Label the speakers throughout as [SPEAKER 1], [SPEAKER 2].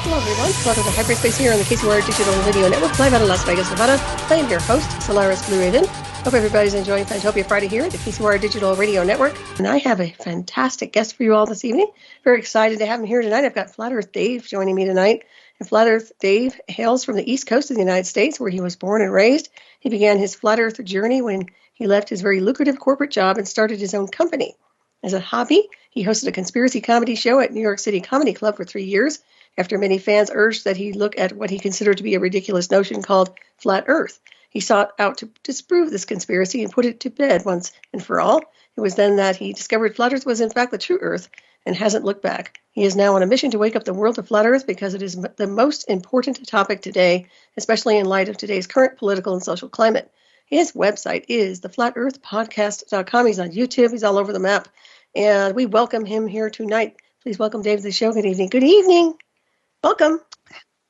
[SPEAKER 1] Hello, everyone. Welcome to Hyperspace here on the KCR Digital Radio Network, live out of Las Vegas, Nevada. I am your host, Solaris Blue Raven. Hope everybody's enjoying Fantopia Friday here at the KCR Digital Radio Network. And I have a fantastic guest for you all this evening. Very excited to have him here tonight. I've got Flat Earth Dave joining me tonight. And Flat Earth Dave hails from the East Coast of the United States, where he was born and raised. He began his Flat Earth journey when he left his very lucrative corporate job and started his own company. As a hobby, he hosted a conspiracy comedy show at New York City Comedy Club for 3 years, after many fans urged that he look at what he considered to be a ridiculous notion called Flat Earth. He sought out to disprove this conspiracy and put it to bed once and for all. It was then that he discovered Flat Earth was in fact the true Earth and hasn't looked back. He is now on a mission to wake up the world to Flat Earth because it is the most important topic today, especially in light of today's current political and social climate. His website is theflatearthpodcast.com. He's on YouTube. He's all over the map. And we welcome him here tonight. Please welcome Dave to the show. Good evening. Good evening. Welcome.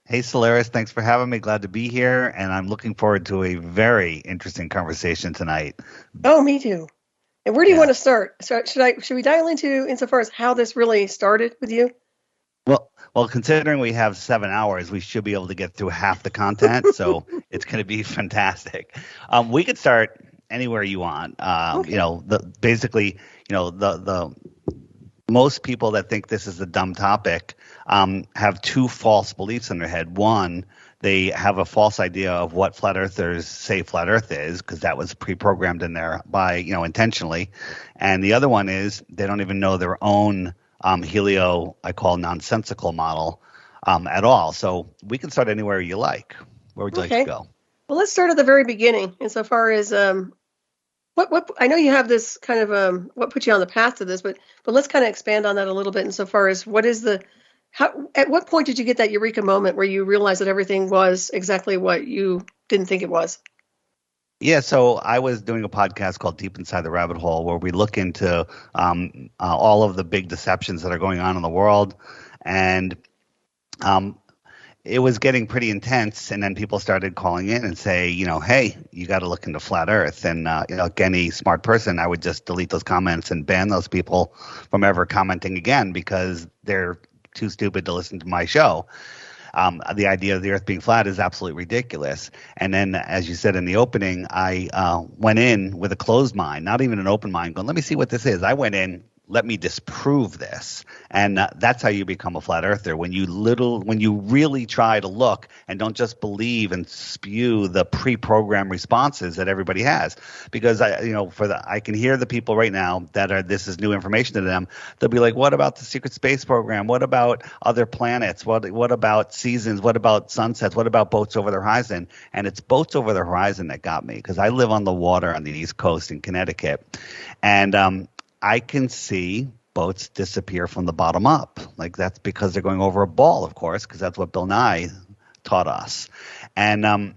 [SPEAKER 2] Hey, Solaris. Thanks for having me. Glad to be here. And I'm looking forward to a very interesting conversation tonight.
[SPEAKER 1] Oh, me too. And where do you want to start? So should we dial into insofar as how this really started with you?
[SPEAKER 2] Well, considering we have 7 hours, we should be able to get through half the content. So it's going to be fantastic. We could start anywhere you want.
[SPEAKER 1] Okay.
[SPEAKER 2] The most people that think this is a dumb topic have two false beliefs in their head. One, they have a false idea of what flat earthers say flat Earth is, because that was pre-programmed in there by, intentionally. And the other one is they don't even know their own I call nonsensical model at all. So we can start anywhere you like. Where would you like to go?
[SPEAKER 1] Well, let's start at the very beginning insofar as what I know you have this kind of what put you on the path to this, but let's kind of expand on that a little bit insofar as at what point did you get that eureka moment where you realized that everything was exactly what you didn't think it was?
[SPEAKER 2] Yeah, so I was doing a podcast called Deep Inside the Rabbit Hole, where we look into all of the big deceptions that are going on in the world, and it was getting pretty intense. And then people started calling in and say, hey, you got to look into flat Earth. And like any smart person, I would just delete those comments and ban those people from ever commenting again because they're too stupid to listen to my show. The idea of the Earth being flat is absolutely ridiculous. And then, as you said in the opening, I went in with a closed mind, not even an open mind, going, let me see what this is. I went in, let me disprove this. And that's how you become a flat earther. When you really try to look and don't just believe and spew the pre-programmed responses that everybody has. Because I can hear the people right now that this is new information to them. They'll be like, what about the secret space program? What about other planets? What about seasons? What about sunsets? What about boats over the horizon? And it's boats over the horizon that got me, because I live on the water on the East Coast in Connecticut. And I can see boats disappear from the bottom up. Like, that's because they're going over a ball, of course, because that's what Bill Nye taught us. And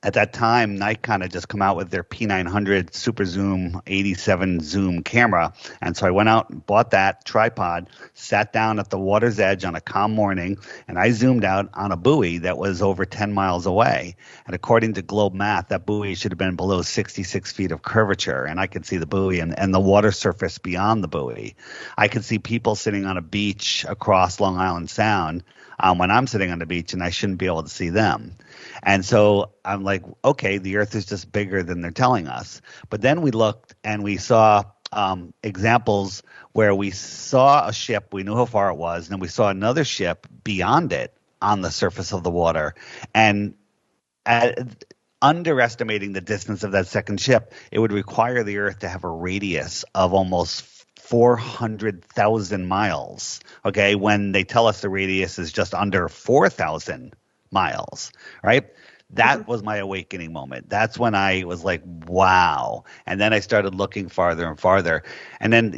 [SPEAKER 2] at that time, Nikon had just come out with their P900 Super Zoom 87 zoom camera. And so I went out and bought that tripod, sat down at the water's edge on a calm morning, and I zoomed out on a buoy that was over 10 miles away. And according to Globe Math, that buoy should have been below 66 feet of curvature. And I could see the buoy and the water surface beyond the buoy. I could see people sitting on a beach across Long Island Sound when I'm sitting on the beach, and I shouldn't be able to see them. And so I'm like, okay, the Earth is just bigger than they're telling us. But then we looked and we saw examples where we saw a ship, we knew how far it was, and then we saw another ship beyond it on the surface of the water. And underestimating the distance of that second ship, it would require the Earth to have a radius of almost 400,000 miles, okay, when they tell us the radius is just under 4,000 miles, right? That was my awakening moment. That's when I was like, wow. And then I started looking farther and farther. And then,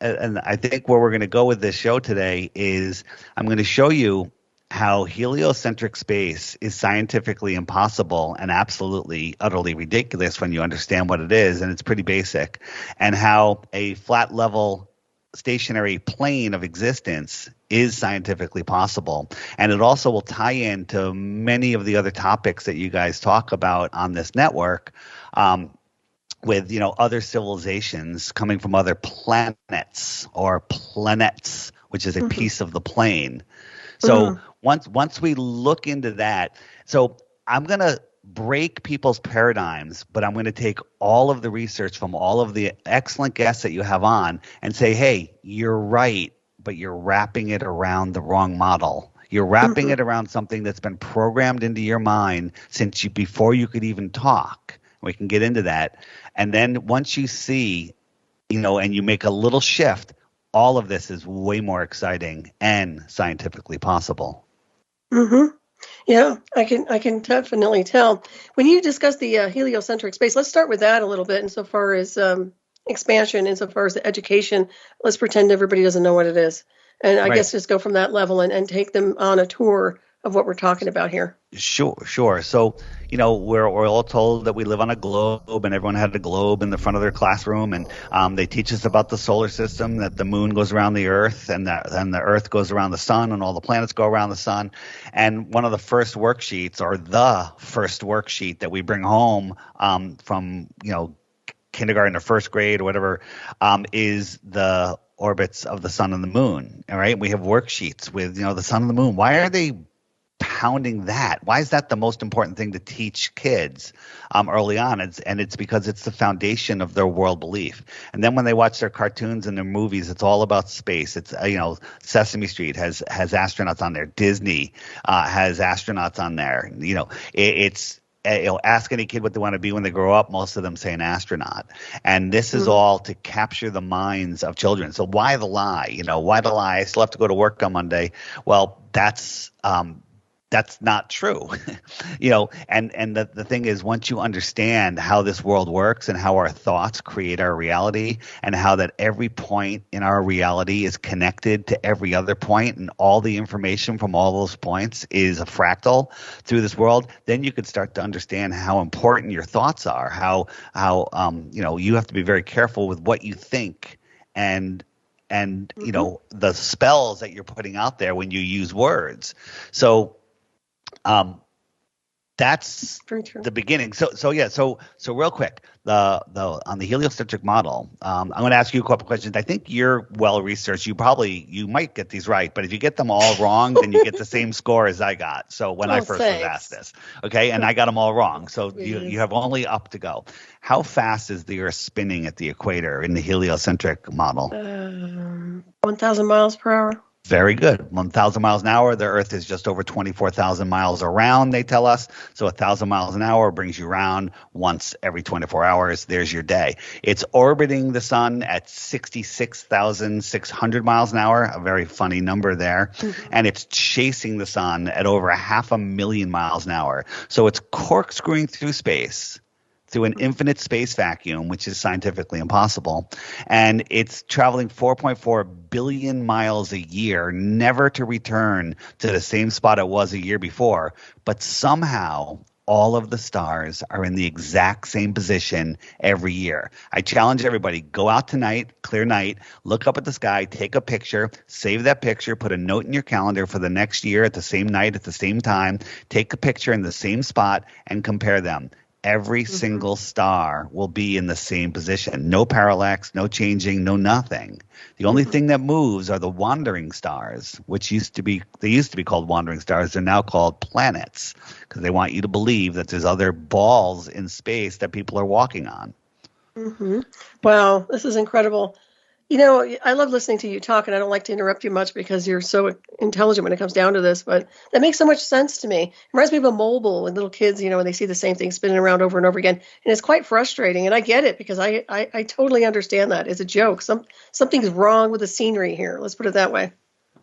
[SPEAKER 2] and I think where we're going to go with this show today is I'm going to show you how heliocentric space is scientifically impossible and absolutely, utterly ridiculous when you understand what it is, and it's pretty basic, and how a flat level stationary plane of existence is scientifically possible. And it also will tie into many of the other topics that you guys talk about on this network, with other civilizations coming from other planets, or planets, which is a piece of the plane. So once we look into that, so I'm going to break people's paradigms, but I'm going to take all of the research from all of the excellent guests that you have on and say, hey, you're right, but you're wrapping it around the wrong model. You're wrapping it around something that's been programmed into your mind since before you could even talk. We can get into that. And then once you see, and you make a little shift, all of this is way more exciting and scientifically possible.
[SPEAKER 1] Yeah, I can definitely tell. When you discuss the heliocentric space, let's start with that a little bit insofar as expansion, insofar as the education. Let's pretend everybody doesn't know what it is. And I guess just go from that level and take them on a tour of what we're talking about here.
[SPEAKER 2] Sure. So, we're all told that we live on a globe, and everyone had a globe in the front of their classroom, and they teach us about the solar system, that the moon goes around the Earth, and the Earth goes around the sun, and all the planets go around the sun. And one of the first worksheets, or the first worksheet that we bring home from kindergarten or first grade or whatever, is the orbits of the sun and the moon. All right, we have worksheets with the sun and the moon. Why are they pounding that? Why is that the most important thing to teach kids early on? It's because it's the foundation of their world belief. And then when they watch their cartoons and their movies, it's all about space. It's Sesame Street has astronauts on there. Disney has astronauts on there. Ask any kid what they want to be when they grow up. Most of them say an astronaut. And this is all to capture the minds of children. So why the lie? Why the lie? I still have to go to work on Monday. Well, that's not true. And the thing is, once you understand how this world works and how our thoughts create our reality, and how that every point in our reality is connected to every other point, and all the information from all those points is a fractal through this world, then you could start to understand how important your thoughts are, how you have to be very careful with what you think, and the spells that you're putting out there when you use words. So that's the beginning. So real quick, the on the heliocentric model, I'm going to ask you a couple questions. I think you're well researched. You might get these right, but if you get them all wrong, then you get the same score as I got. So when I first was asked this, okay, and I got them all wrong. So you have only up to go. How fast is the Earth spinning at the equator in the heliocentric model?
[SPEAKER 1] 1,000 miles per hour.
[SPEAKER 2] Very good. 1,000 miles an hour. The Earth is just over 24,000 miles around, they tell us. So 1,000 miles an hour brings you around once every 24 hours. There's your day. It's orbiting the sun at 66,600 miles an hour, a very funny number there. And it's chasing the sun at over 500,000 miles an hour. So it's corkscrewing through space, through an infinite space vacuum, which is scientifically impossible. And it's traveling 4.4 billion miles a year, never to return to the same spot it was a year before. But somehow all of the stars are in the exact same position every year. I challenge everybody, go out tonight, clear night, look up at the sky, take a picture, save that picture, put a note in your calendar for the next year at the same night, at the same time, take a picture in the same spot and compare them. Every single star will be in the same position. No parallax, no changing, no nothing. The only thing that moves are the wandering stars, which used to be called wandering stars. They're now called planets, because they want you to believe that there's other balls in space that people are walking on.
[SPEAKER 1] Wow, this is incredible. I love listening to you talk, and I don't like to interrupt you much because you're so intelligent when it comes down to this, but that makes so much sense to me. It reminds me of a mobile with little kids, when they see the same thing spinning around over and over again. And it's quite frustrating, and I get it because I totally understand that. It's a joke. Something's wrong with the scenery here. Let's put it that way.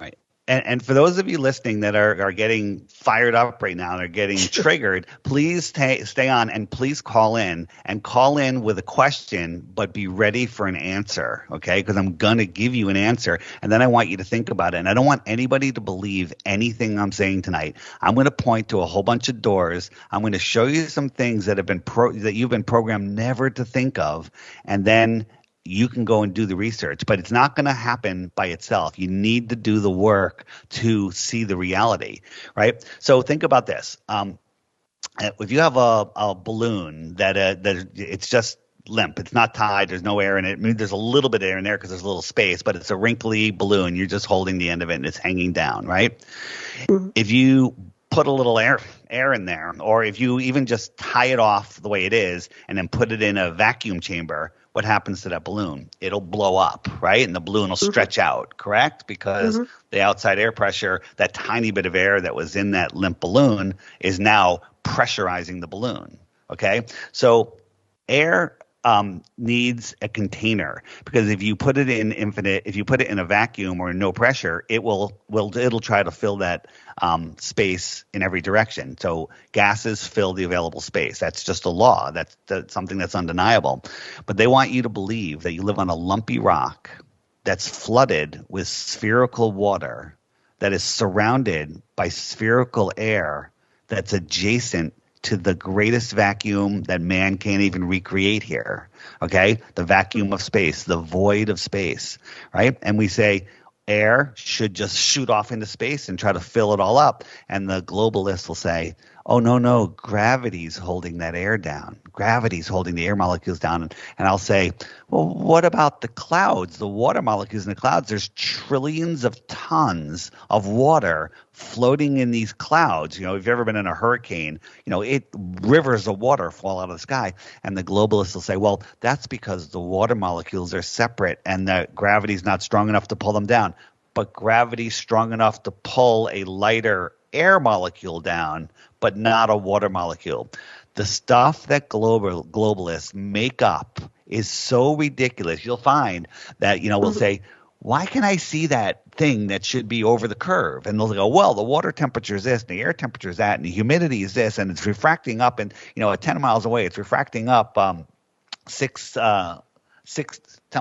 [SPEAKER 2] Right. And for those of you listening that are getting fired up right now, they're getting triggered, please stay on and please call in with a question, but be ready for an answer, okay? Because I'm going to give you an answer, and then I want you to think about it. And I don't want anybody to believe anything I'm saying tonight. I'm going to point to a whole bunch of doors. I'm going to show you some things that have been that you've been programmed never to think of, and then you can go and do the research, but it's not going to happen by itself. You need to do the work to see the reality, right? So think about this. If you have a balloon that it's just limp. It's not tied. There's no air in it. I mean, there's a little bit of air in there because there's a little space, but it's a wrinkly balloon. You're just holding the end of it and it's hanging down, right?
[SPEAKER 1] Mhm.
[SPEAKER 2] If you put a little air in there, or if you even just tie it off the way it is and then put it in a vacuum chamber, what happens to that balloon? It'll blow up, right? And the balloon will stretch out, correct? Because the outside air pressure, that tiny bit of air that was in that limp balloon, is now pressurizing the balloon, okay? So air needs a container, because if you put it in a vacuum or no pressure, it'll try to fill that space in every direction. So gases fill the available space. That's just a law. That's something that's undeniable. But they want you to believe that you live on a lumpy rock that's flooded with spherical water, that is surrounded by spherical air, that's adjacent to the greatest vacuum that man can't even recreate here, okay? The vacuum of space, the void of space, right? And we say air should just shoot off into space and try to fill it all up. And the globalists will say, oh, no, gravity's holding that air down. Gravity's holding the air molecules down. And I'll say, well, what about the clouds, the water molecules in the clouds? There's trillions of tons of water floating in these clouds. You know, if you've ever been in a hurricane, you know, rivers of water fall out of the sky. And the globalists will say, well, that's because the water molecules are separate and that gravity's not strong enough to pull them down. But gravity's strong enough to pull a lighter air molecule down, but not a water molecule. The stuff that globalists make up is so ridiculous. You'll find that, we'll say, why can I see that thing that should be over the curve? And they'll go, well, the water temperature is this, and the air temperature is that, and the humidity is this, and it's refracting up, and, at 10 miles away, it's refracting up 10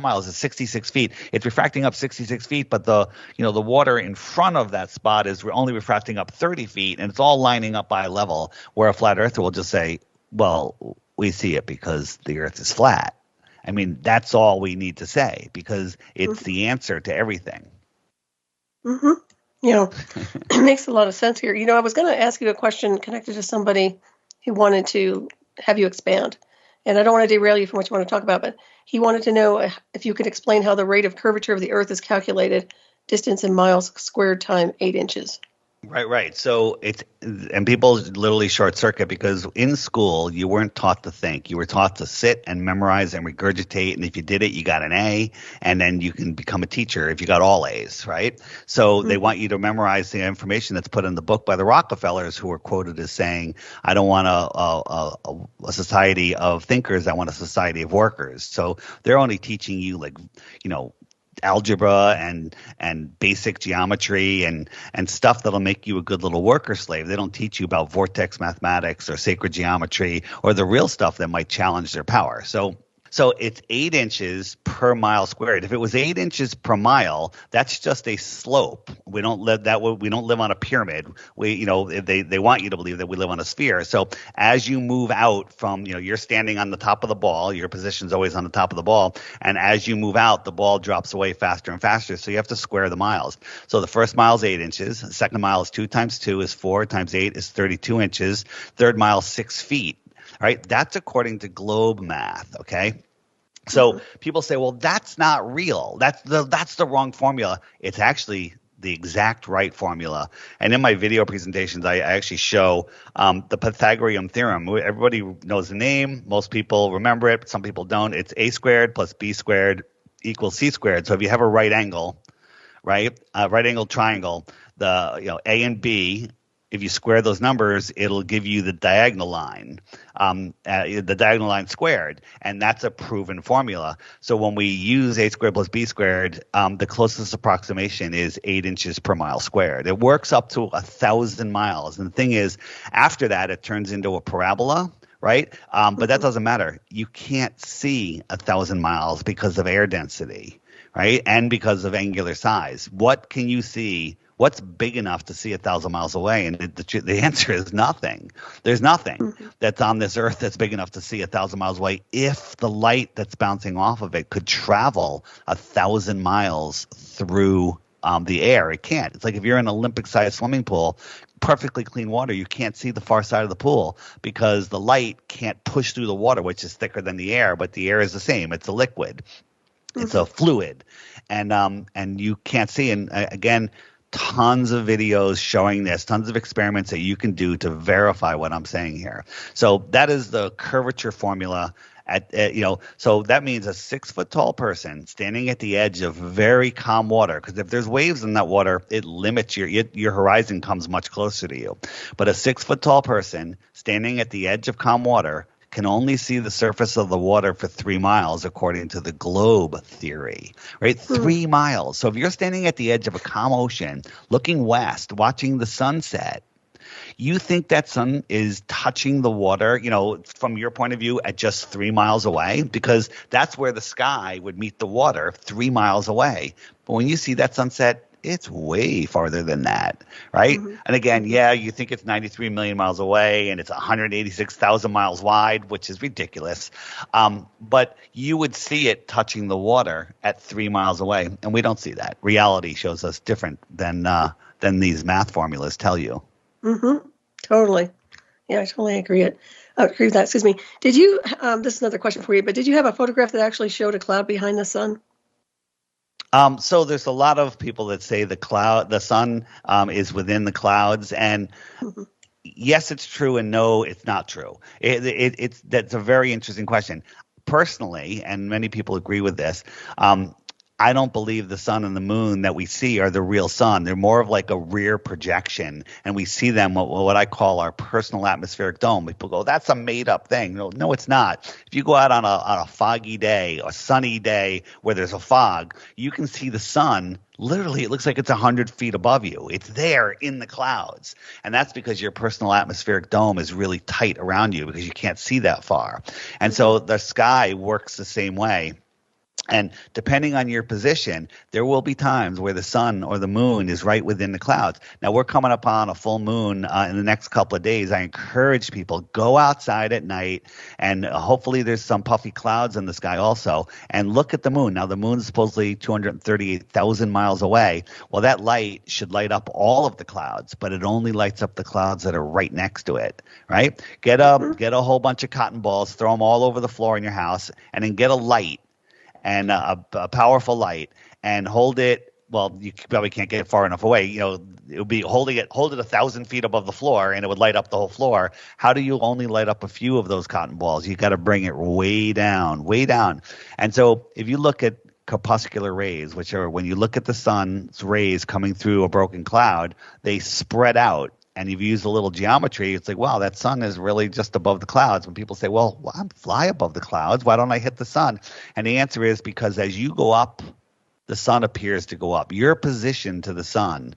[SPEAKER 2] miles is 66 feet. It's refracting up 66 feet, but the water in front of that spot is only refracting up 30 feet, and it's all lining up by level, where a flat earther will just say, well, we see it because the earth is flat. I mean, that's all we need to say, because it's the answer to everything.
[SPEAKER 1] Mm-hmm. It makes a lot of sense here. I was going to ask you a question connected to somebody who wanted to have you expand. And I don't want to derail you from what you want to talk about, but he wanted to know if you could explain how the rate of curvature of the Earth is calculated, distance in miles squared time 8 inches.
[SPEAKER 2] Right. So and people literally short circuit, because in school you weren't taught to think. You were taught to sit and memorize and regurgitate, and if you did it, you got an A, and then you can become a teacher if you got all A's, right? So they want you to memorize the information that's put in the book by the Rockefellers, who were quoted as saying, I don't want a society of thinkers, I want a society of workers. So they're only teaching you algebra and basic geometry and stuff that'll make you a good little worker slave. They don't teach you about vortex mathematics or sacred geometry or the real stuff that might challenge their power. So it's 8 inches per mile squared. If it was 8 inches per mile, that's just a slope. We don't live that way. We don't live on a pyramid. They want you to believe that we live on a sphere. So as you move out from, you're standing on the top of the ball, your position's always on the top of the ball, and as you move out, the ball drops away faster and faster. So you have to square the miles. So the first mile is 8 inches. The second mile is 2 times 2 is 4 times 8 is 32 inches. Third mile, 6 feet. All right, that's according to globe math, okay? So people say, well, that's not real. That's the wrong formula. It's actually the exact right formula. And in my video presentations, I actually show the Pythagorean theorem. Everybody knows the name. Most people remember it, but some people don't. It's a squared plus b squared equals c squared. So if you have a right angle, right, right angle triangle, the a and b, if you square those numbers, it'll give you the diagonal line squared, and that's a proven formula. So when we use a squared plus b squared, the closest approximation is 8 inches per mile squared. It works up to 1,000 miles. And the thing is, after that, it turns into a parabola, right? But that doesn't matter. You can't see 1,000 miles because of air density, right? And because of angular size. What can you see? What's big enough to see 1,000 miles away? And the answer is nothing. There's nothing that's on this earth that's big enough to see 1,000 miles away if the light that's bouncing off of it could travel 1,000 miles through the air. It can't. It's like if you're in an Olympic-sized swimming pool, perfectly clean water, you can't see the far side of the pool because the light can't push through the water, which is thicker than the air, but the air is the same. It's a liquid. It's a fluid, and you can't see. And again, tons of videos showing this, tons of experiments that you can do to verify what I'm saying here. So that is the curvature formula. So that means a 6-foot tall person standing at the edge of very calm water. Because if there's waves in that water, it limits your horizon comes much closer to you. But a 6-foot tall person standing at the edge of calm water can only see the surface of the water for 3 miles, according to the globe theory, right? 3 miles. So if you're standing at the edge of a calm ocean, looking west, watching the sunset, you think that sun is touching the water, from your point of view at just 3 miles away, because that's where the sky would meet the water 3 miles away. But when you see that sunset, it's way farther than that, right? And again, you think it's 93 million miles away and it's 186,000 miles wide, which is ridiculous. But you would see it touching the water at 3 miles away, and we don't see that. Reality shows us different than these math formulas tell you.
[SPEAKER 1] Totally. Yeah, I totally agree with that. Excuse me. Did you, this is another question for you, but did you have a photograph that actually showed a cloud behind the sun?
[SPEAKER 2] So there's a lot of people that say the sun is within the clouds, and yes, it's true, and no, it's not true. That's a very interesting question. Personally, and many people agree with this, I don't believe the sun and the moon that we see are the real sun. They're more of like a rear projection, and we see them what I call our personal atmospheric dome. People go, that's a made-up thing. No, it's not. If you go out on a foggy day, a sunny day where there's a fog, you can see the sun. Literally, it looks like it's 100 feet above you. It's there in the clouds. And that's because your personal atmospheric dome is really tight around you because you can't see that far. And so the sky works the same way. And depending on your position, there will be times where the sun or the moon is right within the clouds. Now, we're coming up on a full moon in the next couple of days. I encourage people, go outside at night, and hopefully there's some puffy clouds in the sky also, and look at the moon. Now, the moon's supposedly 238,000 miles away. Well, that light should light up all of the clouds, but it only lights up the clouds that are right next to it, right? Get a whole bunch of cotton balls, throw them all over the floor in your house, and then get a light. And a powerful light, and hold it. Well, you probably can't get far enough away. It would be hold it 1,000 feet above the floor, and it would light up the whole floor. How do you only light up a few of those cotton balls? You got to bring it way down. And so, if you look at corpuscular rays, which are when you look at the sun's rays coming through a broken cloud, they spread out. And if you use a little geometry, it's like, wow, that sun is really just above the clouds. When people say, well, I fly above the clouds, why don't I hit the sun? And the answer is because as you go up, the sun appears to go up. Your position to the sun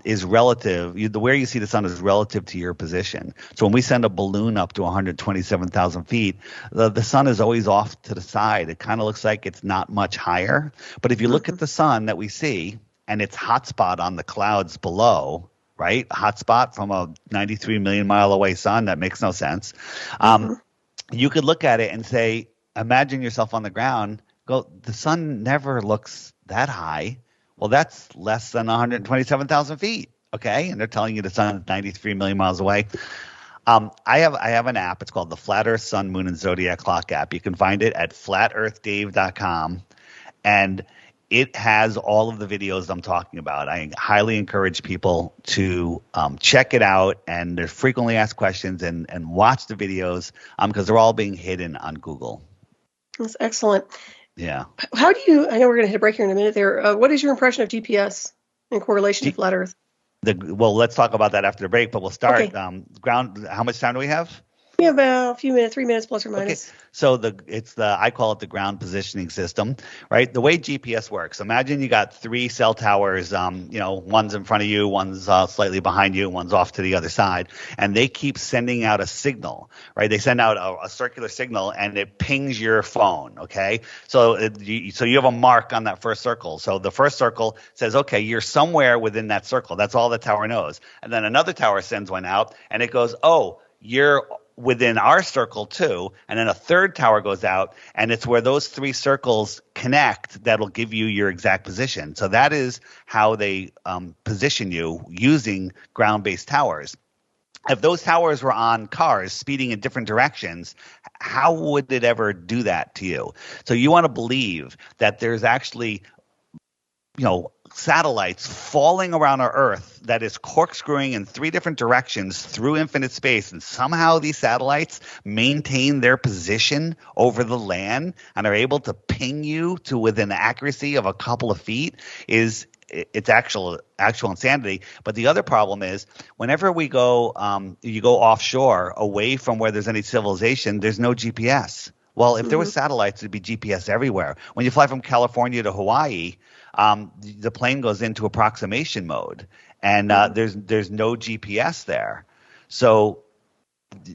[SPEAKER 2] is relative. Where you see the sun is relative to your position. So when we send a balloon up to 127,000 feet, the sun is always off to the side. It kind of looks like it's not much higher. But if you look at the sun that we see, and its hot spot on the clouds below, right? Hotspot from a 93 million mile away sun. That makes no sense. You could look at it and say, imagine yourself on the ground. Go, the sun never looks that high. Well, that's less than 127,000 feet. Okay. And they're telling you the sun is 93 million miles away. I have an app. It's called the Flat Earth Sun, Moon, and Zodiac Clock app. You can find it at flatearthdave.com. And it has all of the videos I'm talking about. I highly encourage people to check it out, and there's frequently asked questions, and watch the videos because they're all being hidden on Google.
[SPEAKER 1] That's excellent.
[SPEAKER 2] Yeah.
[SPEAKER 1] How do you, I know we're going to hit a break here in a minute there. What is your impression of GPS in correlation to flat Earth?
[SPEAKER 2] Well, let's talk about that after the break, but we'll start.
[SPEAKER 1] Okay.
[SPEAKER 2] Ground. How much time do we have?
[SPEAKER 1] We have about a few minutes, 3 minutes plus or minus.
[SPEAKER 2] Okay. So I call it the ground positioning system, right? The way GPS works. Imagine you got 3 cell towers. One's in front of you, one's slightly behind you, one's off to the other side, and they keep sending out a signal, right? They send out a circular signal, and it pings your phone. Okay, so you have a mark on that first circle. So the first circle says, okay, you're somewhere within that circle. That's all the tower knows. And then another tower sends one out, and it goes, oh, you're within our circle too, and then a third tower goes out, and it's where those three circles connect that'll give you your exact position. So that is how they position you using ground-based towers. If those towers were on cars speeding in different directions, how would it ever do that to you? So you want to believe that there's actually, satellites falling around our Earth that is corkscrewing in three different directions through infinite space, and somehow these satellites maintain their position over the land and are able to ping you to within accuracy of a couple of feet it's actual insanity. But the other problem is whenever we go, you go offshore away from where there's any civilization, there's no GPS. Well, if there were satellites, there'd be GPS everywhere. When you fly from California to Hawaii, the plane goes into approximation mode, and there's no GPS there. So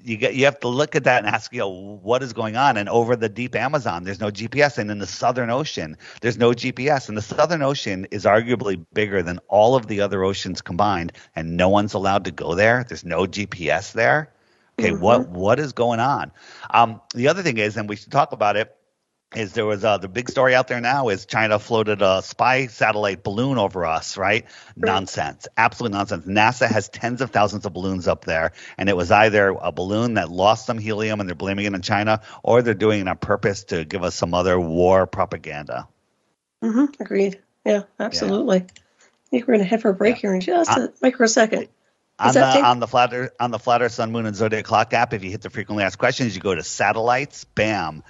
[SPEAKER 2] you have to look at that and ask, what is going on? And over the deep Amazon, there's no GPS. And in the Southern Ocean, there's no GPS. And the Southern Ocean is arguably bigger than all of the other oceans combined, and no one's allowed to go there. There's no GPS there. Okay, what is going on? The other thing is, and we should talk about it, is there was the big story out there now is China floated a spy satellite balloon over us, right? Nonsense. Absolute nonsense. NASA has tens of thousands of balloons up there, and it was either a balloon that lost some helium and they're blaming it on China, or they're doing it on purpose to give us some other war propaganda.
[SPEAKER 1] Agreed. Yeah, absolutely. I think we're going to head for a break here in just a microsecond.
[SPEAKER 2] On the Flat Earth, Sun, Moon, and Zodiac Clock app, if you hit the frequently asked questions, you go to satellites. Bam,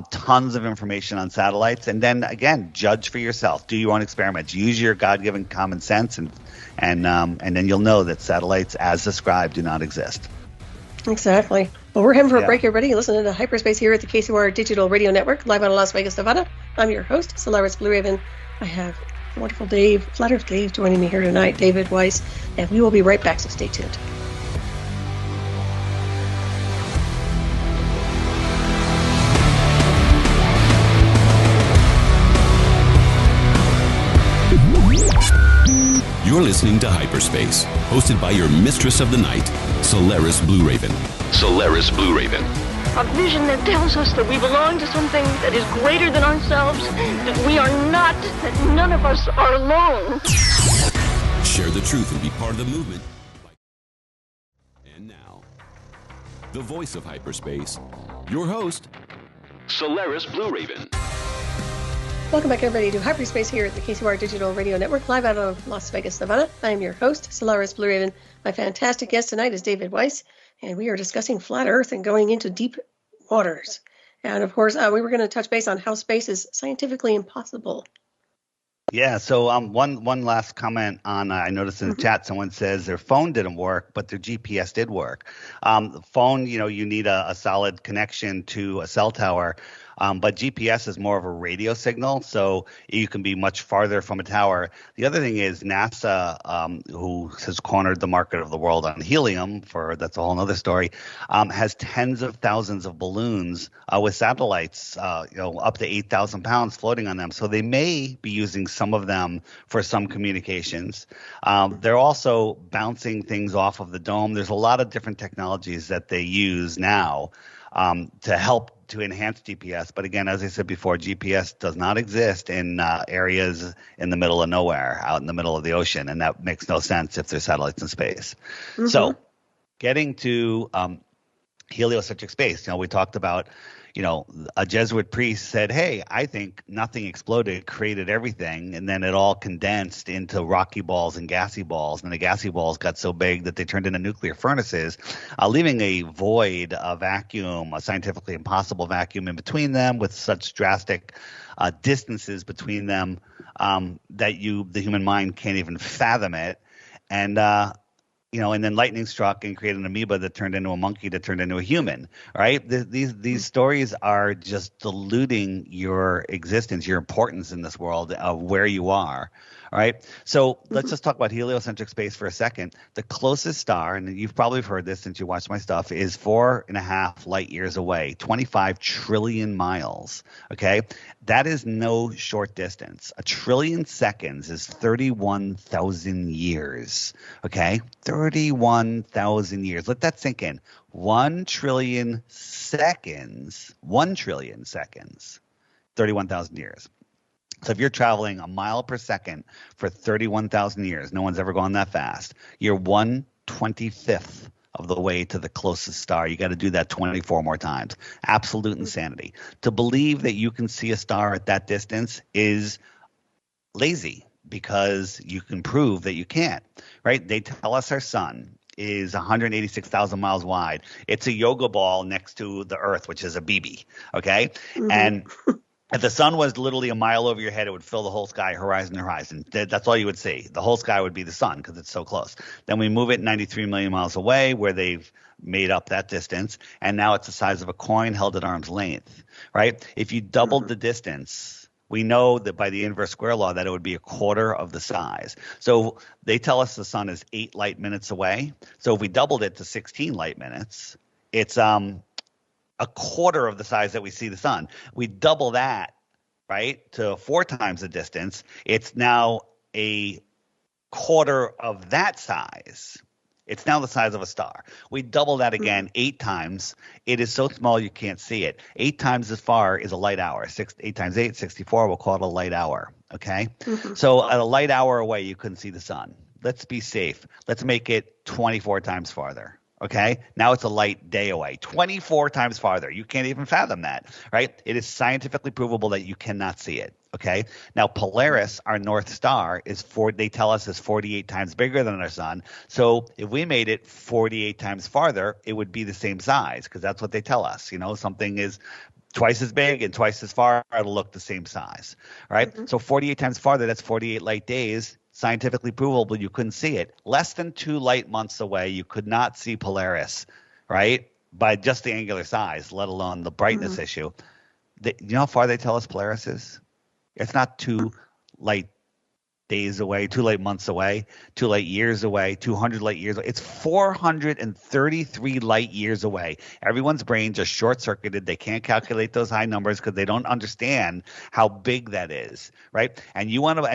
[SPEAKER 2] tons of information on satellites, and then again, judge for yourself. Do your own experiments. Use your God-given common sense, and then you'll know that satellites, as described, do not exist. Exactly.
[SPEAKER 1] Well, we're heading for a break, everybody. Listening to Hyperspace here at the KCOR Digital Radio Network, live out of Las Vegas, Nevada. I'm your host, Solaris Blue Raven. I have wonderful Dave, Flat Earth Dave, joining me here tonight, David Weiss, and we will be right back, so stay tuned.
[SPEAKER 3] You're listening to Hyperspace, hosted by your mistress of the night, Solaris Blue Raven. Solaris Blue Raven.
[SPEAKER 4] A vision that tells us that we belong to something that is greater than ourselves, that we are not, that none of us are alone.
[SPEAKER 3] Share the truth and be part of the movement. And now, the voice of Hyperspace, your host, Solaris Blue Raven.
[SPEAKER 1] Welcome back, everybody, to Hyperspace here at the KCOR Digital Radio Network, live out of Las Vegas, Nevada. I am your host, Solaris Blue Raven. My fantastic guest tonight is David Weiss, and we are discussing flat Earth and going into deep waters. And, of course, we were going to touch base on how space is scientifically impossible.
[SPEAKER 2] Yeah, so one last comment on, I noticed in the chat, someone says their phone didn't work, but their GPS did work. The phone, you need a solid connection to a cell tower. But GPS is more of a radio signal, so you can be much farther from a tower. The other thing is NASA, who has cornered the market of the world on helium, that's a whole other story, has tens of thousands of balloons with satellites, up to 8,000 pounds floating on them. So they may be using some of them for some communications. They're also bouncing things off of the dome. There's a lot of different technologies that they use now to help to enhance GPS. But again, as I said before, GPS does not exist in areas in the middle of nowhere, out in the middle of the ocean. And that makes no sense if there's satellites in space. So getting to heliocentric space, we talked about, a Jesuit priest said, hey, I think nothing exploded, created everything, and then it all condensed into rocky balls and gassy balls, and the gassy balls got so big that they turned into nuclear furnaces, leaving a void, a vacuum, a scientifically impossible vacuum in between them with such drastic distances between them that the human mind can't even fathom it. And and then lightning struck and created an amoeba that turned into a monkey that turned into a human, right? These stories are just diluting your existence, your importance in this world of where you are, all right? So let's just talk about heliocentric space for a second. The closest star, and you've probably heard this since you watched my stuff, is 4.5 light years away, 25 trillion miles, okay? That is no short distance. 1 trillion seconds is 31,000 years, okay? 31,000 years. Let that sink in. 1 trillion seconds, 31,000 years. So if you're traveling a mile per second for 31,000 years, no one's ever gone that fast, you're 1/25th of the way to the closest star. You got to do that 24 more times. Absolute insanity. To believe that you can see a star at that distance is lazy, because you can prove that you can't, right? They tell us our sun is 186,000 miles wide. It's a yoga ball next to the Earth, which is a BB, okay? And if the sun was literally a mile over your head, it would fill the whole sky, horizon to horizon. That's all you would see. The whole sky would be the sun because it's so close. Then we move it 93 million miles away, where they've made up that distance, and now it's the size of a coin held at arm's length, right? If you doubled the distance, we know that by the inverse square law that it would be a quarter of the size. So they tell us the sun is 8 light minutes away. So if we doubled it to 16 light minutes, it's a quarter of the size that we see the sun. We double that, right, to 4 times the distance. It's now a quarter of that size. It's now the size of a star. We double that again 8 times. It is so small you can't see it. 8 times as far is a light hour. 8 times 8, 64. We'll call it a light hour, okay? So at a light hour away, you couldn't see the sun. Let's be safe. Let's make it 24 times farther. Okay, now it's a light day away, 24 times farther. You can't even fathom that, right? It is scientifically provable that you cannot see it. Okay, now Polaris, our North Star, they tell us is 48 times bigger than our sun. So if we made it 48 times farther, it would be the same size, because that's what they tell us. You know, something is twice as big and twice as far, it'll look the same size, right? So 48 times farther, that's 48 light days. Scientifically provable, you couldn't see it. Less than 2 light months away, you could not see Polaris, right? By just the angular size, let alone the brightness issue. You know how far they tell us Polaris is? It's not 2 light days away, 2 light months away, 2 light years away, 200 light years away. It's 433 light years away. Everyone's brain just short-circuited. They can't calculate those high numbers because they don't understand how big that is, right? And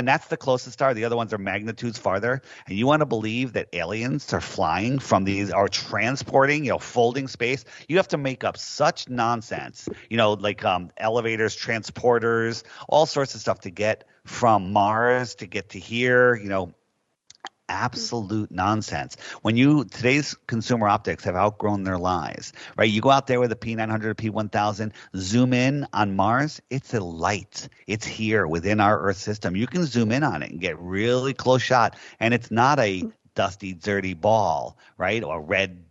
[SPEAKER 2] that's the closest star. The other ones are magnitudes farther. And you want to believe that aliens are flying from these, or transporting, folding space. You have to make up such nonsense, like elevators, transporters, all sorts of stuff to get from Mars to get to here, absolute nonsense. Today's consumer optics have outgrown their lies, right? You go out there with a P900, a P1000, zoom in on Mars, it's a light. It's here within our Earth system. You can zoom in on it and get really close shot, and it's not a dusty, dirty ball, right? Or red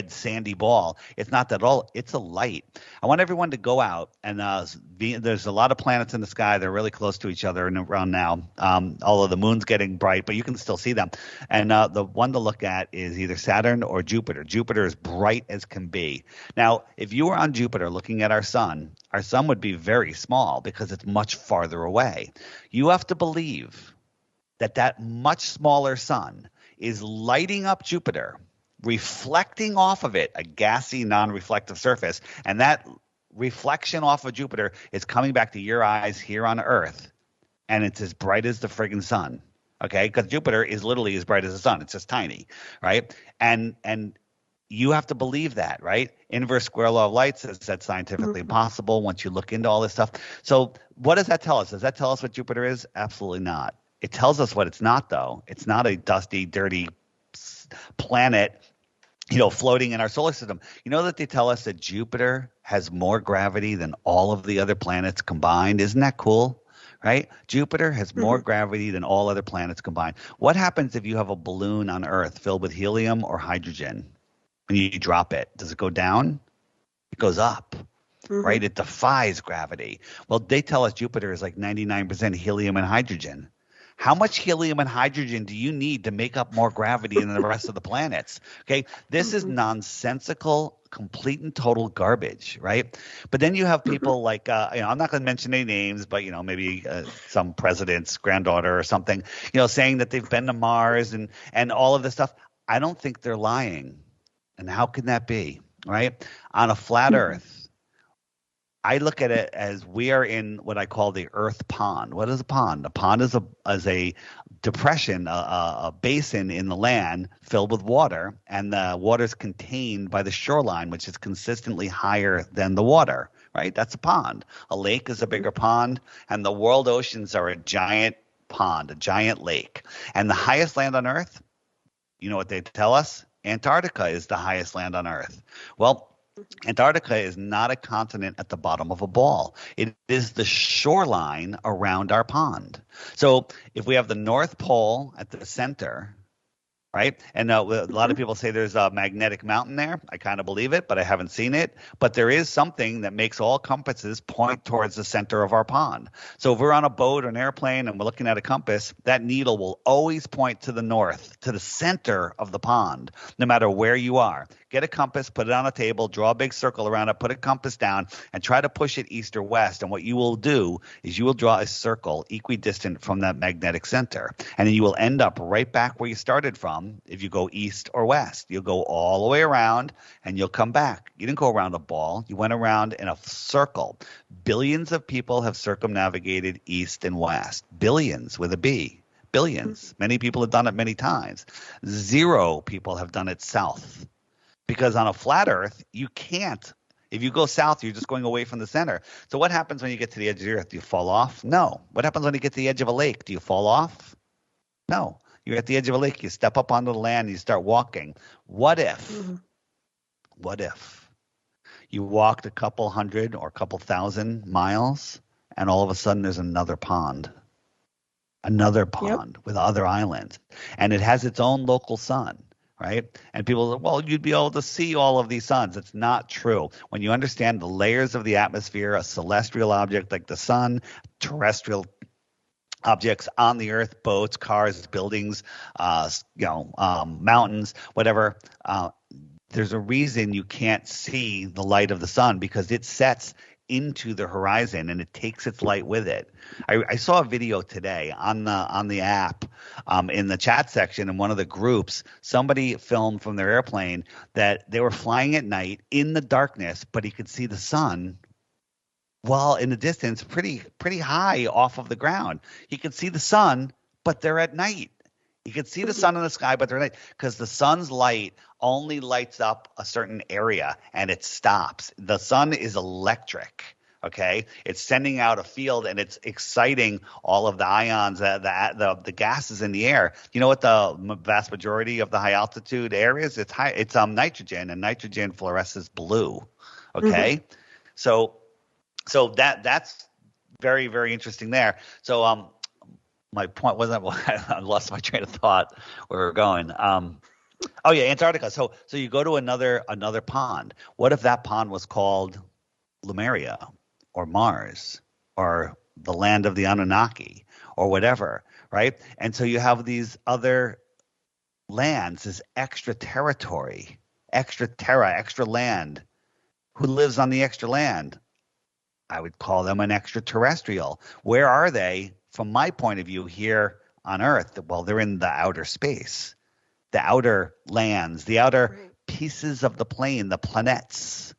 [SPEAKER 2] sandy ball. It's not that at all. It's a light. I want everyone to go out, and there's a lot of planets in the sky. They're really close to each other around now, although the moon's getting bright, but you can still see them. And the one to look at is either Saturn or Jupiter. Jupiter is bright as can be. Now, if you were on Jupiter looking at our sun would be very small because it's much farther away. You have to believe that much smaller sun is lighting up Jupiter, reflecting off of it a gassy, non-reflective surface, and that reflection off of Jupiter is coming back to your eyes here on Earth, and it's as bright as the friggin' sun, okay? Because Jupiter is literally as bright as the sun. It's just tiny, right? And you have to believe that, right? Inverse square law of light says that's scientifically possible once you look into all this stuff. So what does that tell us? Does that tell us what Jupiter is? Absolutely not. It tells us what it's not, though. It's not a dusty, dirty planet, floating in our solar system. You know that they tell us that Jupiter has more gravity than all of the other planets combined? Isn't that cool? Right? Jupiter has more gravity than all other planets combined. What happens if you have a balloon on Earth filled with helium or hydrogen and you drop it? Does it go down? It goes up. Right? It defies gravity. Well, they tell us Jupiter is like 99% helium and hydrogen. How much helium and hydrogen do you need to make up more gravity than the rest of the planets? Okay, this is nonsensical, complete and total garbage, right? But then you have people like, I'm not going to mention any names, but maybe some president's granddaughter or something, saying that they've been to Mars and all of this stuff. I don't think they're lying. And how can that be, right? On a flat Earth, I look at it as we are in what I call the Earth pond. What is a pond? A pond is a depression, a basin in the land filled with water, and the water is contained by the shoreline, which is consistently higher than the water. Right? That's a pond. A lake is a bigger pond, and the world oceans are a giant pond, a giant lake. And the highest land on Earth, you know what they tell us? Antarctica is the highest land on Earth. Well, Antarctica is not a continent at the bottom of a ball. It is the shoreline around our pond. So if we have the North Pole at the center, right? And a lot of people say there's a magnetic mountain there. I kind of believe it, but I haven't seen it. But there is something that makes all compasses point towards the center of our pond. So if we're on a boat or an airplane and we're looking at a compass, that needle will always point to the north, to the center of the pond, no matter where you are. Get a compass, put it on a table, draw a big circle around it, put a compass down, and try to push it east or west. And what you will do is you will draw a circle equidistant from that magnetic center. And then you will end up right back where you started from if you go east or west. You'll go all the way around, and you'll come back. You didn't go around a ball. You went around in a circle. Billions of people have circumnavigated east and west. Billions with a B. Billions. Many people have done it many times. 0 people have done it south. Because on a flat Earth, you can't. If you go south, you're just going away from the center. So what happens when you get to the edge of the Earth? Do you fall off? No. What happens when you get to the edge of a lake? Do you fall off? No. You're at the edge of a lake. You step up onto the land and you start walking. What if you walked a couple hundred or a couple thousand miles and all of a sudden there's another pond with other islands, and it has its own local sun? Right? And people say, well, you'd be able to see all of these suns. It's not true. When you understand the layers of the atmosphere, a celestial object like the sun, terrestrial objects on the earth, boats, cars, buildings, mountains, whatever, there's a reason you can't see the light of the sun, because it sets into the horizon and it takes its light with it. I saw a video today on the app in the chat section in one of the groups. Somebody filmed from their airplane that they were flying at night in the darkness, but he could see the sun well in the distance, pretty high off of the ground. He could see the sun, but they're at night. You can see the sun in the sky, but they're at night, because the sun's light only lights up a certain area and it stops. The sun is electric. Okay, it's sending out a field and it's exciting all of the ions, the gases in the air. You know what the vast majority of the high altitude air is? It's nitrogen, and nitrogen fluoresces blue. Okay, so that's very, very interesting there. So my point wasn't, I lost my train of thought where we're going. Oh yeah, Antarctica. So you go to another pond. What if that pond was called Lemuria or Mars or the land of the Anunnaki or whatever, right? And so you have these other lands, this extra territory, extra terra, extra land. Who lives on the extra land? I would call them an extraterrestrial. Where are they? From my point of view here on Earth, well, they're in the outer space, the outer lands, the outer pieces of the plane, the planets,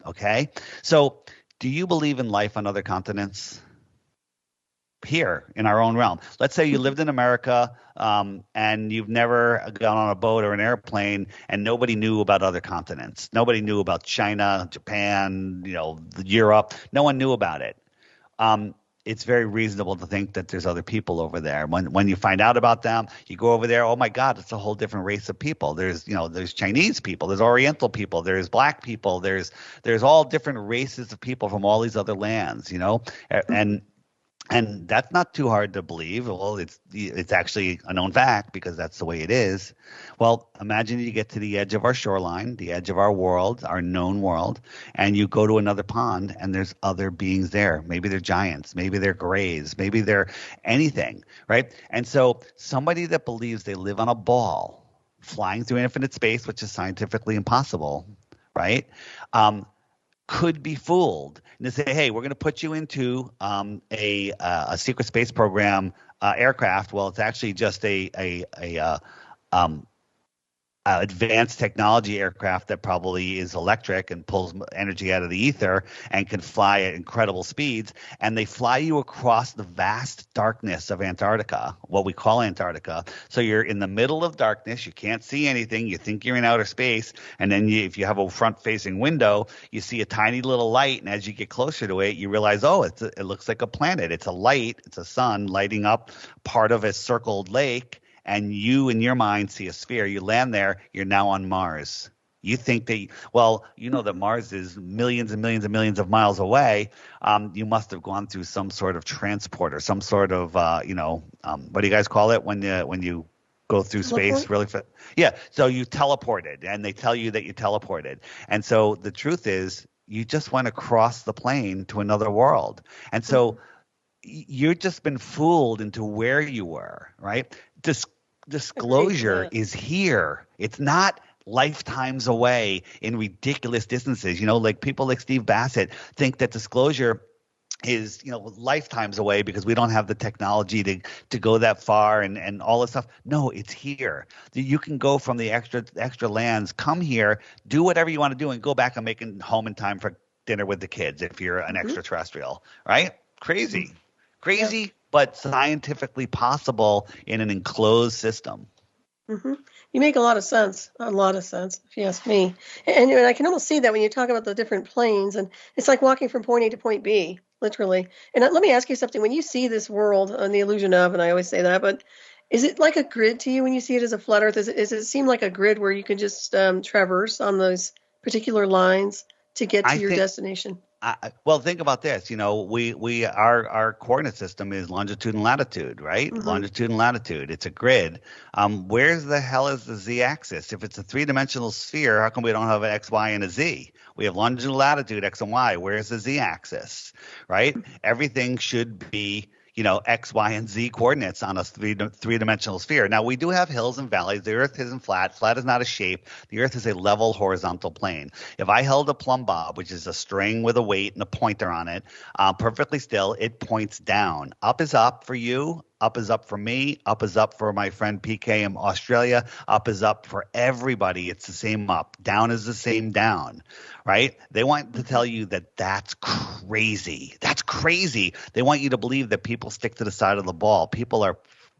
[SPEAKER 2] okay? So do you believe in life on other continents? Here in our own realm. Let's say you lived in America and you've never gone on a boat or an airplane, and nobody knew about other continents. Nobody knew about China, Japan, Europe. No one knew about it. It's very reasonable to think that there's other people over there. When you find out about them, you go over there, oh my God, it's a whole different race of people. There's Chinese people, there's Oriental people, there's black people, there's all different races of people from all these other lands, and that's not too hard to believe. Well, it's actually a known fact because that's the way it is. Well, imagine you get to the edge of our shoreline, the edge of our world, our known world, and you go to another pond and there's other beings there. Maybe they're giants, maybe they're grays, maybe they're anything, right? And so somebody that believes they live on a ball flying through infinite space, which is scientifically impossible, right? Could be fooled and they say, hey, we're going to put you into a secret space program aircraft. Well, it's actually just a advanced technology aircraft that probably is electric and pulls energy out of the ether and can fly at incredible speeds. And they fly you across the vast darkness of Antarctica, what we call Antarctica. So you're in the middle of darkness. You can't see anything. You think you're in outer space. And then if you have a front-facing window, you see a tiny little light. And as you get closer to it, you realize, it looks like a planet. It's a light. It's a sun lighting up part of a circled lake. And you, in your mind, see a sphere. You land there. You're now on Mars. You think that, you know that Mars is millions and millions and millions of miles away. You must have gone through some sort of transport or some sort of, what do you guys call it when you go through space really fast? Yeah. So you teleported, and they tell you that you teleported. And so the truth is, you just went across the plane to another world. And so you've just been fooled into where you were, right? Disclosure is here. It's not lifetimes away in ridiculous distances. Like people like Steve Bassett think that disclosure is, lifetimes away because we don't have the technology to go that far and all this stuff. No, it's here. You can go from the extra lands, come here, do whatever you want to do, and go back and make it home in time for dinner with the kids if you're an extraterrestrial, right? Crazy. Yeah. But scientifically possible in an enclosed system.
[SPEAKER 1] You make a lot of sense, if you ask me. And I can almost see that when you talk about the different planes, and it's like walking from point A to point B, literally. And let me ask you something. When you see this world on the illusion of, and I always say that, but is it like a grid to you when you see it as a flat Earth? Does it seem like a grid where you can just traverse on those particular lines to get to your destination?
[SPEAKER 2] Well, think about this. Our coordinate system is longitude and latitude, right? Longitude and latitude. It's a grid. Where's the hell is the z-axis? If it's a three-dimensional sphere, how come we don't have an x, y, and a z? We have longitude and latitude, x and y. Where's the z-axis, right? Everything should be X, Y, and Z coordinates on a three-dimensional sphere. Now, we do have hills and valleys. The Earth isn't flat. Flat is not a shape. The Earth is a level horizontal plane. If I held a plumb bob, which is a string with a weight and a pointer on it, perfectly still, it points down. Up is up for you. Up is up for me. Up is up for my friend PK in Australia. Up is up for everybody. It's the same up. Down is the same down, right? They want to tell you that that's crazy. That's crazy. They want you to believe that people stick to the side of the ball.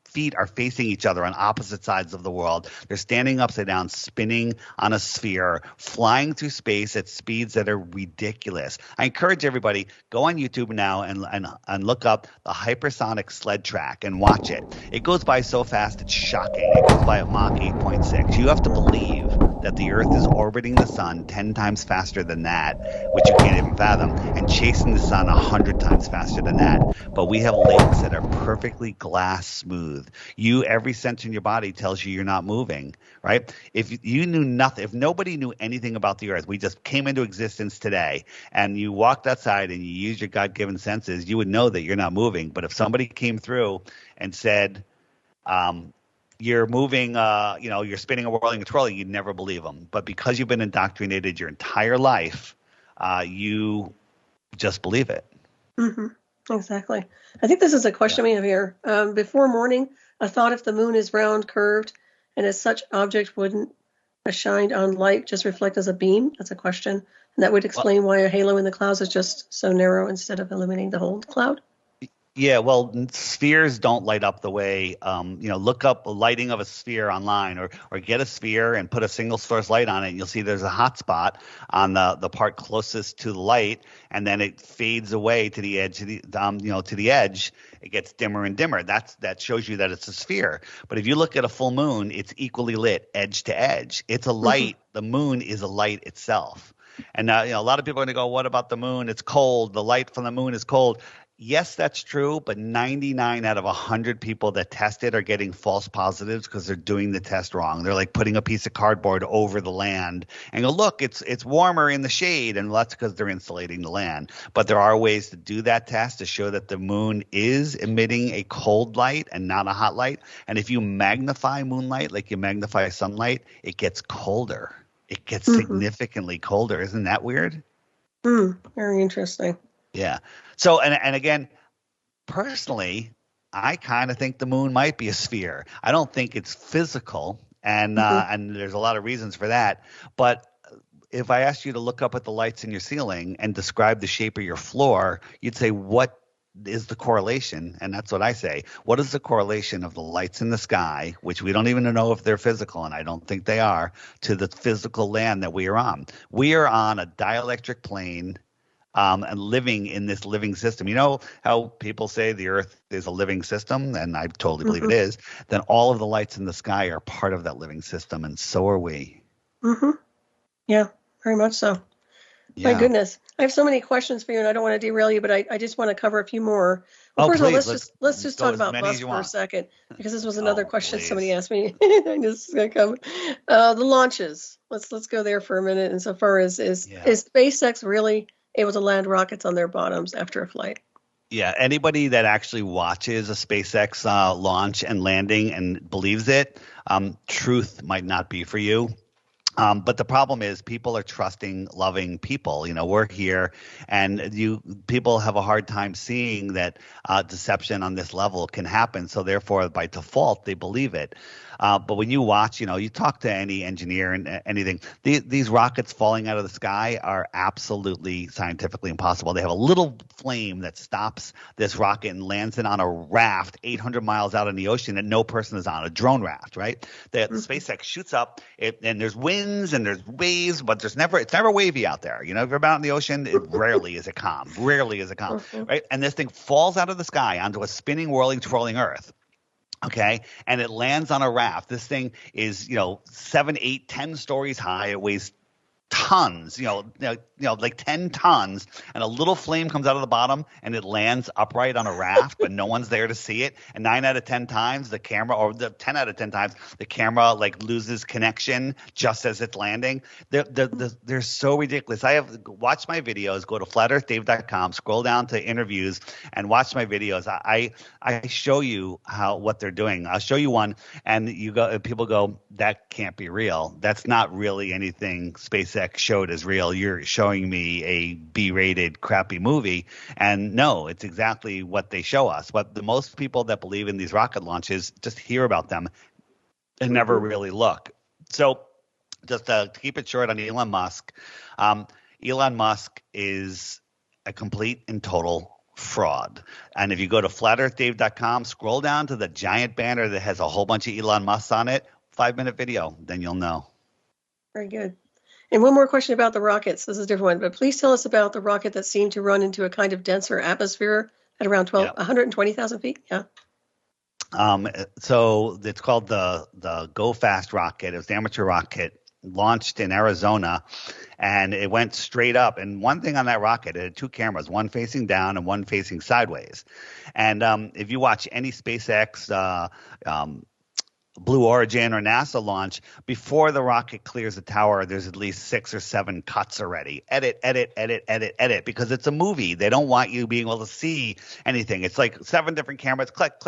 [SPEAKER 2] Feet are facing each other on opposite sides of the world. They're standing upside down, spinning on a sphere, flying through space at speeds that are ridiculous. I encourage everybody, go on YouTube now and look up the hypersonic sled track and watch it. It goes by so fast, it's shocking. It goes by at Mach 8.6. You have to believe that the Earth is orbiting the sun 10 times faster than that, which you can't even fathom, and chasing the sun 100 times faster than that. But we have lakes that are perfectly glass smooth. Every sense in your body tells you you're not moving, right? If you knew nothing, if nobody knew anything about the Earth, we just came into existence today, and you walked outside and you used your God-given senses, you would know that you're not moving. But if somebody came through and said, you're moving, you're spinning and whirling and twirling, you'd never believe them. But because you've been indoctrinated your entire life, you just believe it.
[SPEAKER 1] Exactly. I think this is a question we have here. Before morning, I thought if the moon is round, curved, and as such object wouldn't shine on light, just reflect as a beam. That's a question. And that would explain why a halo in the clouds is just so narrow instead of illuminating the whole cloud.
[SPEAKER 2] Yeah, well, spheres don't light up the way, look up a lighting of a sphere online or get a sphere and put a single source light on it. And you'll see there's a hot spot on the part closest to the light, and then it fades away to the edge, to the edge. It gets dimmer and dimmer. That shows you that it's a sphere. But if you look at a full moon, it's equally lit edge to edge. It's a light. The moon is a light itself. And a lot of people are going to go, what about the moon? It's cold. The light from the moon is cold. Yes, that's true, but 99 out of 100 people that test it are getting false positives because they're doing the test wrong. They're like putting a piece of cardboard over the land and go, look, it's warmer in the shade, and that's because they're insulating the land. But there are ways to do that test to show that the moon is emitting a cold light and not a hot light. And if you magnify moonlight like you magnify sunlight, it gets colder. It gets significantly colder. Isn't that weird?
[SPEAKER 1] Very interesting.
[SPEAKER 2] Yeah. So, and again, personally, I kind of think the moon might be a sphere. I don't think it's physical, and there's a lot of reasons for that. But if I asked you to look up at the lights in your ceiling and describe the shape of your floor, you'd say, what is the correlation? And that's what I say. What is the correlation of the lights in the sky, which we don't even know if they're physical, and I don't think they are, to the physical land that we are on? We are on a dielectric plane and living in this living system. You know how people say the Earth is a living system, and I totally believe it is. Then all of the lights in the sky are part of that living system, and so are we.
[SPEAKER 1] Yeah, very much so.
[SPEAKER 2] Yeah.
[SPEAKER 1] My goodness. I have so many questions for you, and I don't want to derail you, but I just want to cover a few more. Well, first of all, let's just talk about Musk for a second, because this was another question somebody asked me. I just going to come. The launches. Let's go there for a minute. And so far as is SpaceX really able to land rockets on their bottoms after a flight?
[SPEAKER 2] Yeah, anybody that actually watches a SpaceX launch and landing and believes it, truth might not be for you. But the problem is people are trusting, loving people. You know, we're here, and people have a hard time seeing that deception on this level can happen. So therefore, by default, they believe it. But when you watch, you talk to any engineer and anything, these rockets falling out of the sky are absolutely scientifically impossible. They have a little flame that stops this rocket and lands it on a raft 800 miles out in the ocean that no person is on, a drone raft, right? The SpaceX shoots up, and there's winds and there's waves, but it's never wavy out there. You know, if you're out in the ocean, rarely is it calm, right? And this thing falls out of the sky onto a spinning, whirling, twirling Earth. Okay. And it lands on a raft. This thing is, 7, 8, 10 stories high. It weighs tons, like 10 tons, and a little flame comes out of the bottom and it lands upright on a raft, but no one's there to see it. And 9 out of 10 times the camera, or the 10 out of 10 times the camera loses connection just as it's landing. They're so ridiculous. I have watched my videos. Go to flatearthdave.com, scroll down to interviews, and watch my videos. I show you what they're doing. I'll show you one, and people go, that can't be real. That's not really anything SpaceX showed as real. You're showing me a B-rated crappy movie. And no, it's exactly what they show us. But the most people that believe in these rocket launches just hear about them and never really look. So just to keep it short on Elon Musk, Elon Musk is a complete and total fraud. And if you go to flatearthdave.com, scroll down to the giant banner that has a whole bunch of Elon Musk on it, 5-minute video, then you'll know.
[SPEAKER 1] Very good. And one more question about the rockets. This is a different one, but please tell us about the rocket that seemed to run into a kind of denser atmosphere at around 120,000 feet. Yeah.
[SPEAKER 2] So it's called the Go Fast rocket. It was the amateur rocket launched in Arizona, and it went straight up. And one thing on that rocket, it had 2 cameras, one facing down and one facing sideways. And if you watch any SpaceX Blue Origin or NASA launch, before the rocket clears the tower, there's at least 6 or 7 cuts already. Edit, because it's a movie. They don't want you being able to see anything. It's like 7 different cameras, clip,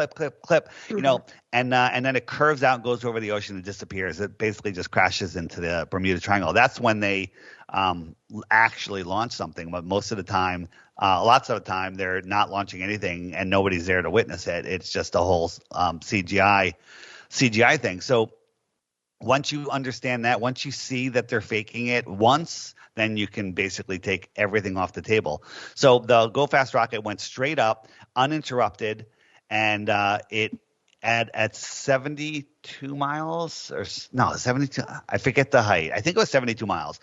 [SPEAKER 2] and then it curves out and goes over the ocean and disappears. It basically just crashes into the Bermuda Triangle. That's when they actually launch something. But most of the time, lots of the time, they're not launching anything and nobody's there to witness it. It's just a whole CGI thing. So once you understand that, once you see that they're faking it once, then you can basically take everything off the table. So the Go Fast rocket went straight up, uninterrupted, and it at 72 miles or no, 72. I forget the height. I think it was 72 miles.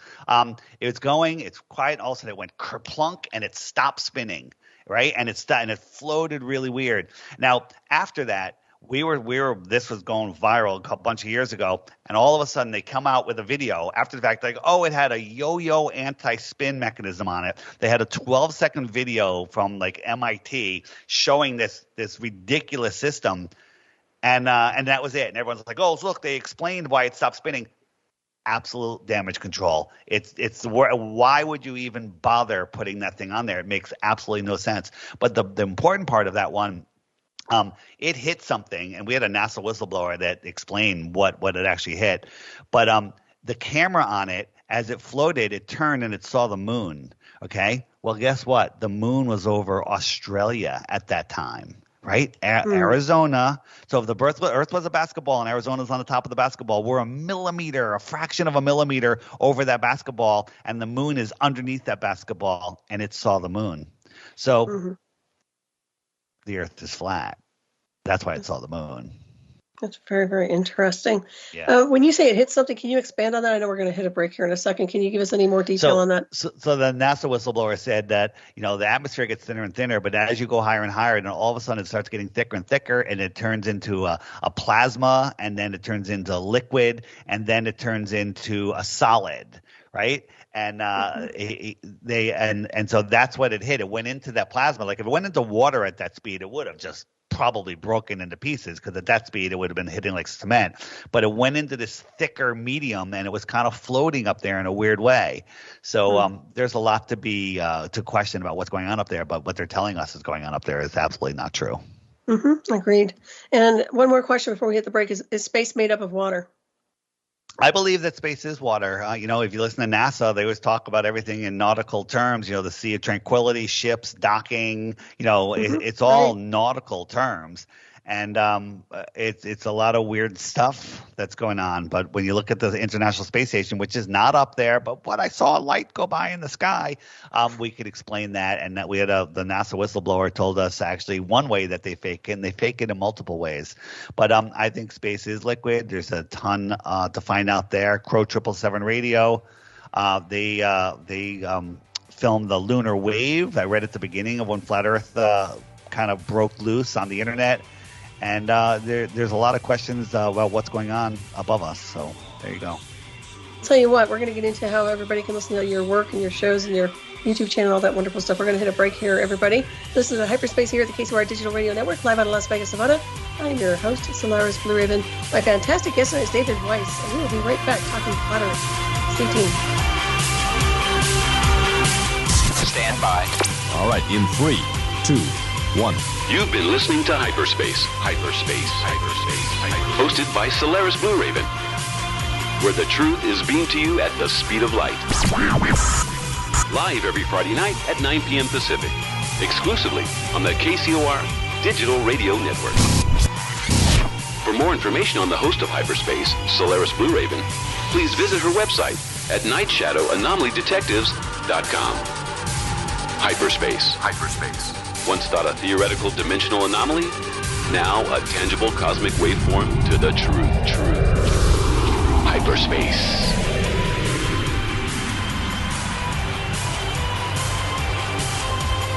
[SPEAKER 2] It was going. It's quiet. All of a sudden, it went kerplunk and it stopped spinning. Right, and it floated really weird. Now after that, this was going viral a bunch of years ago, and all of a sudden they come out with a video after the fact, like, it had a yo-yo anti-spin mechanism on it. They had a 12-second video from like MIT showing this ridiculous system, and that was it. And everyone's like, oh, look, they explained why it stopped spinning. Absolute damage control. It's why would you even bother putting that thing on there? It makes absolutely no sense. But the important part of that one, it hit something, and we had a NASA whistleblower that explained what it actually hit. But the camera on it, as it floated, it turned and it saw the moon. Okay, well, guess what? The moon was over Australia at that time. right? Arizona. So if the Earth was a basketball and Arizona's on the top of the basketball, we're a fraction of a millimeter over that basketball, and the moon is underneath that basketball, and it saw the moon. So the Earth is flat. That's why it saw the moon.
[SPEAKER 1] That's very, very interesting.
[SPEAKER 2] Yeah.
[SPEAKER 1] When you say it hit something, can you expand on that? I know we're going to hit a break here in a second. Can you give us any more detail on that?
[SPEAKER 2] So the NASA whistleblower said that, the atmosphere gets thinner and thinner, but as you go higher and higher, then all of a sudden it starts getting thicker and thicker, and it turns into a plasma, and then it turns into liquid, and then it turns into a solid, right? And so that's what it hit. It went into that plasma. Like if it went into water at that speed, it would have just probably broken into pieces, because at that speed it would have been hitting like cement. But it went into this thicker medium, and it was kind of floating up there in a weird way. So there's a lot to question about what's going on up there, but what they're telling us is going on up there is absolutely not true.
[SPEAKER 1] Agreed. And one more question before we hit the break: is space made up of water?
[SPEAKER 2] I believe that space is water. If you listen to NASA, they always talk about everything in nautical terms. The Sea of Tranquility, ships, docking. It's all nautical terms, and it's a lot of weird stuff that's going on. But when you look at the International Space Station, which is not up there, but what I saw a light go by in the sky, we could explain that. And that we had the NASA whistleblower told us actually one way that they fake it, and they fake it in multiple ways. But I think space is liquid. There's a ton to find out there. Crow 777 Radio, they filmed the lunar wave. I read at the beginning of when Flat Earth kind of broke loose on the internet. And there's a lot of questions about what's going on above us. So there you go.
[SPEAKER 1] Tell you what, we're going to get into how everybody can listen to your work and your shows and your YouTube channel, all that wonderful stuff. We're going to hit a break here, everybody. This is Hyperspace here at the KCOR Digital Radio Network, live out of Las Vegas, Nevada. I'm your host, Solaris Blue Raven. My fantastic guest tonight is David Weiss, and we will be right back talking Flat Earth. Stay tuned.
[SPEAKER 5] Stand by.
[SPEAKER 3] All right, in 3, 2, 1.
[SPEAKER 6] You've been listening to Hyperspace, hosted by Solaris Blue Raven, where the truth is beamed to you at the speed of light. Live every Friday night at 9 p.m. Pacific, exclusively on the KCOR Digital Radio Network. For more information on the host of Hyperspace, Solaris Blue Raven, please visit her website at nightshadowanomalydetectives.com. Hyperspace. Once thought a theoretical dimensional anomaly, now a tangible cosmic waveform to the truth. Hyperspace.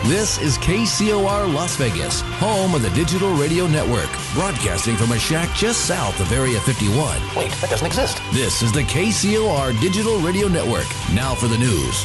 [SPEAKER 7] This is KCOR Las Vegas, home of the Digital Radio Network, broadcasting from a shack just south of Area 51.
[SPEAKER 5] Wait, that doesn't exist.
[SPEAKER 7] This is the KCOR Digital Radio Network. Now for the news.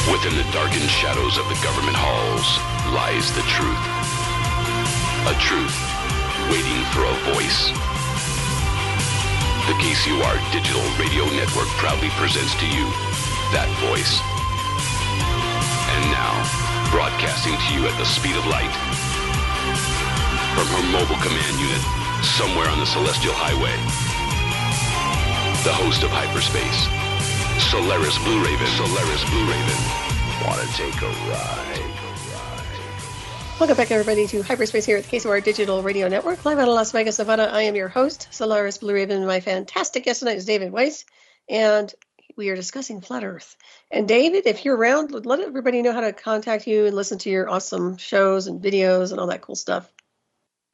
[SPEAKER 6] Within the darkened shadows of the government halls lies the truth. A truth waiting for a voice. The KCOR Digital Radio Network proudly presents to you that voice. And now, broadcasting to you at the speed of light, from her mobile command unit somewhere on the Celestial Highway, the host of Hyperspace, Solaris Blue Raven. Want to take a ride?
[SPEAKER 1] Welcome back, everybody, to Hyperspace here at the KCOR Digital Radio Network, live out of Las Vegas, Nevada. I am your host, Solaris Blue Raven. My fantastic guest tonight is David Weiss, and we are discussing Flat Earth. And David, if you're around, let everybody know how to contact you and listen to your awesome shows and videos and all that cool stuff.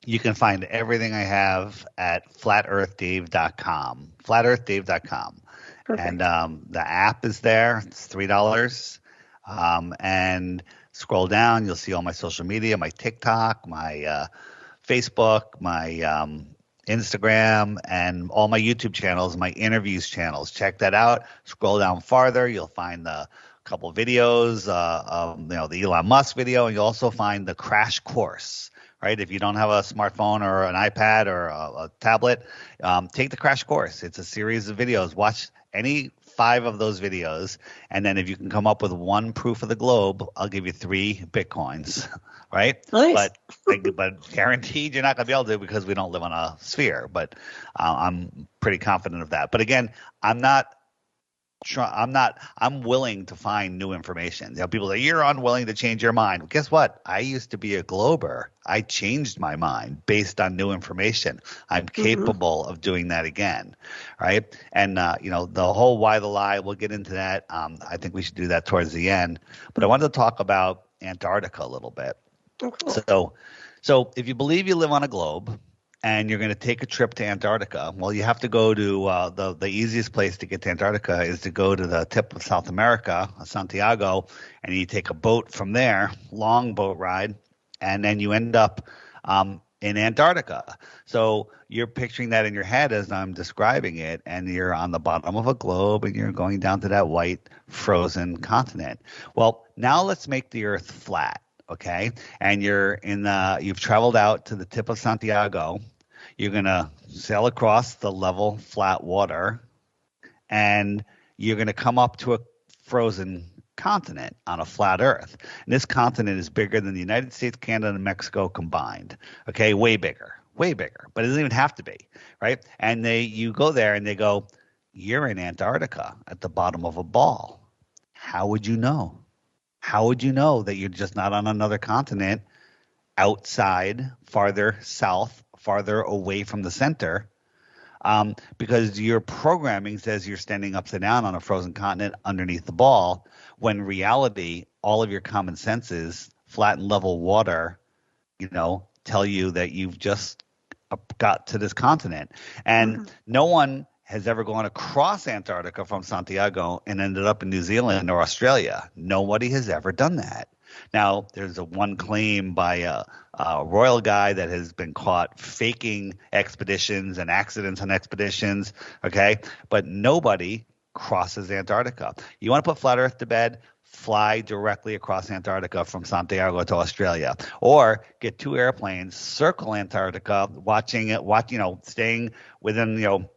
[SPEAKER 2] You can find everything I have at flatearthdave.com. Flatearthdave.com.
[SPEAKER 1] Perfect.
[SPEAKER 2] And the app is there. It's $3. And scroll down, you'll see all my social media, my TikTok, my Facebook, my Instagram, and all my YouTube channels, my interviews channels. Check that out. Scroll down farther, you'll find the couple of videos, the Elon Musk video, and you'll also find the crash course. Right? If you don't have a smartphone or an iPad or a tablet, take the crash course. It's a series of videos. Watch any 5 of those videos, and then if you can come up with one proof of the globe, I'll give you 3 Bitcoins. Right?
[SPEAKER 1] Nice.
[SPEAKER 2] But guaranteed you're not going to be able to because we don't live on a sphere. But I'm pretty confident of that. But again, I'm willing to find new information. People say you're unwilling to change your mind. Well, guess what? I used to be a glober. I changed my mind based on new information. I'm capable of doing that again, right? And the whole why the lie, we'll get into that. I think we should do that towards the end. But I wanted to talk about Antarctica a little bit.
[SPEAKER 1] Oh, cool.
[SPEAKER 2] So if you believe you live on a globe, and you're going to take a trip to Antarctica, well, you have to go to the easiest place to get to Antarctica is to go to the tip of South America, Santiago, and you take a boat from there, long boat ride, and then you end up in Antarctica. So you're picturing that in your head as I'm describing it, and you're on the bottom of a globe, and you're going down to that white frozen continent. Well, now let's make the Earth flat. Okay, and you've traveled out to the tip of Santiago. You're going to sail across the level, flat water, and you're going to come up to a frozen continent on a flat Earth. And this continent is bigger than the United States, Canada, and Mexico combined. Okay, way bigger, but it doesn't even have to be, right? And you go there, and they go, you're in Antarctica at the bottom of a ball. How would you know? How would you know that you're just not on another continent outside, farther south, farther away from the center? Because your programming says you're standing upside down on a frozen continent underneath the ball, when in reality, all of your common senses, flat and level water, tell you that you've just got to this continent. And no one has ever gone across Antarctica from Santiago and ended up in New Zealand or Australia. Nobody has ever done that. Now, there's one claim by a royal guy that has been caught faking expeditions and accidents on expeditions, okay? But nobody crosses Antarctica. You want to put flat Earth to bed? Fly directly across Antarctica from Santiago to Australia, or get 2 airplanes, circle Antarctica, staying within,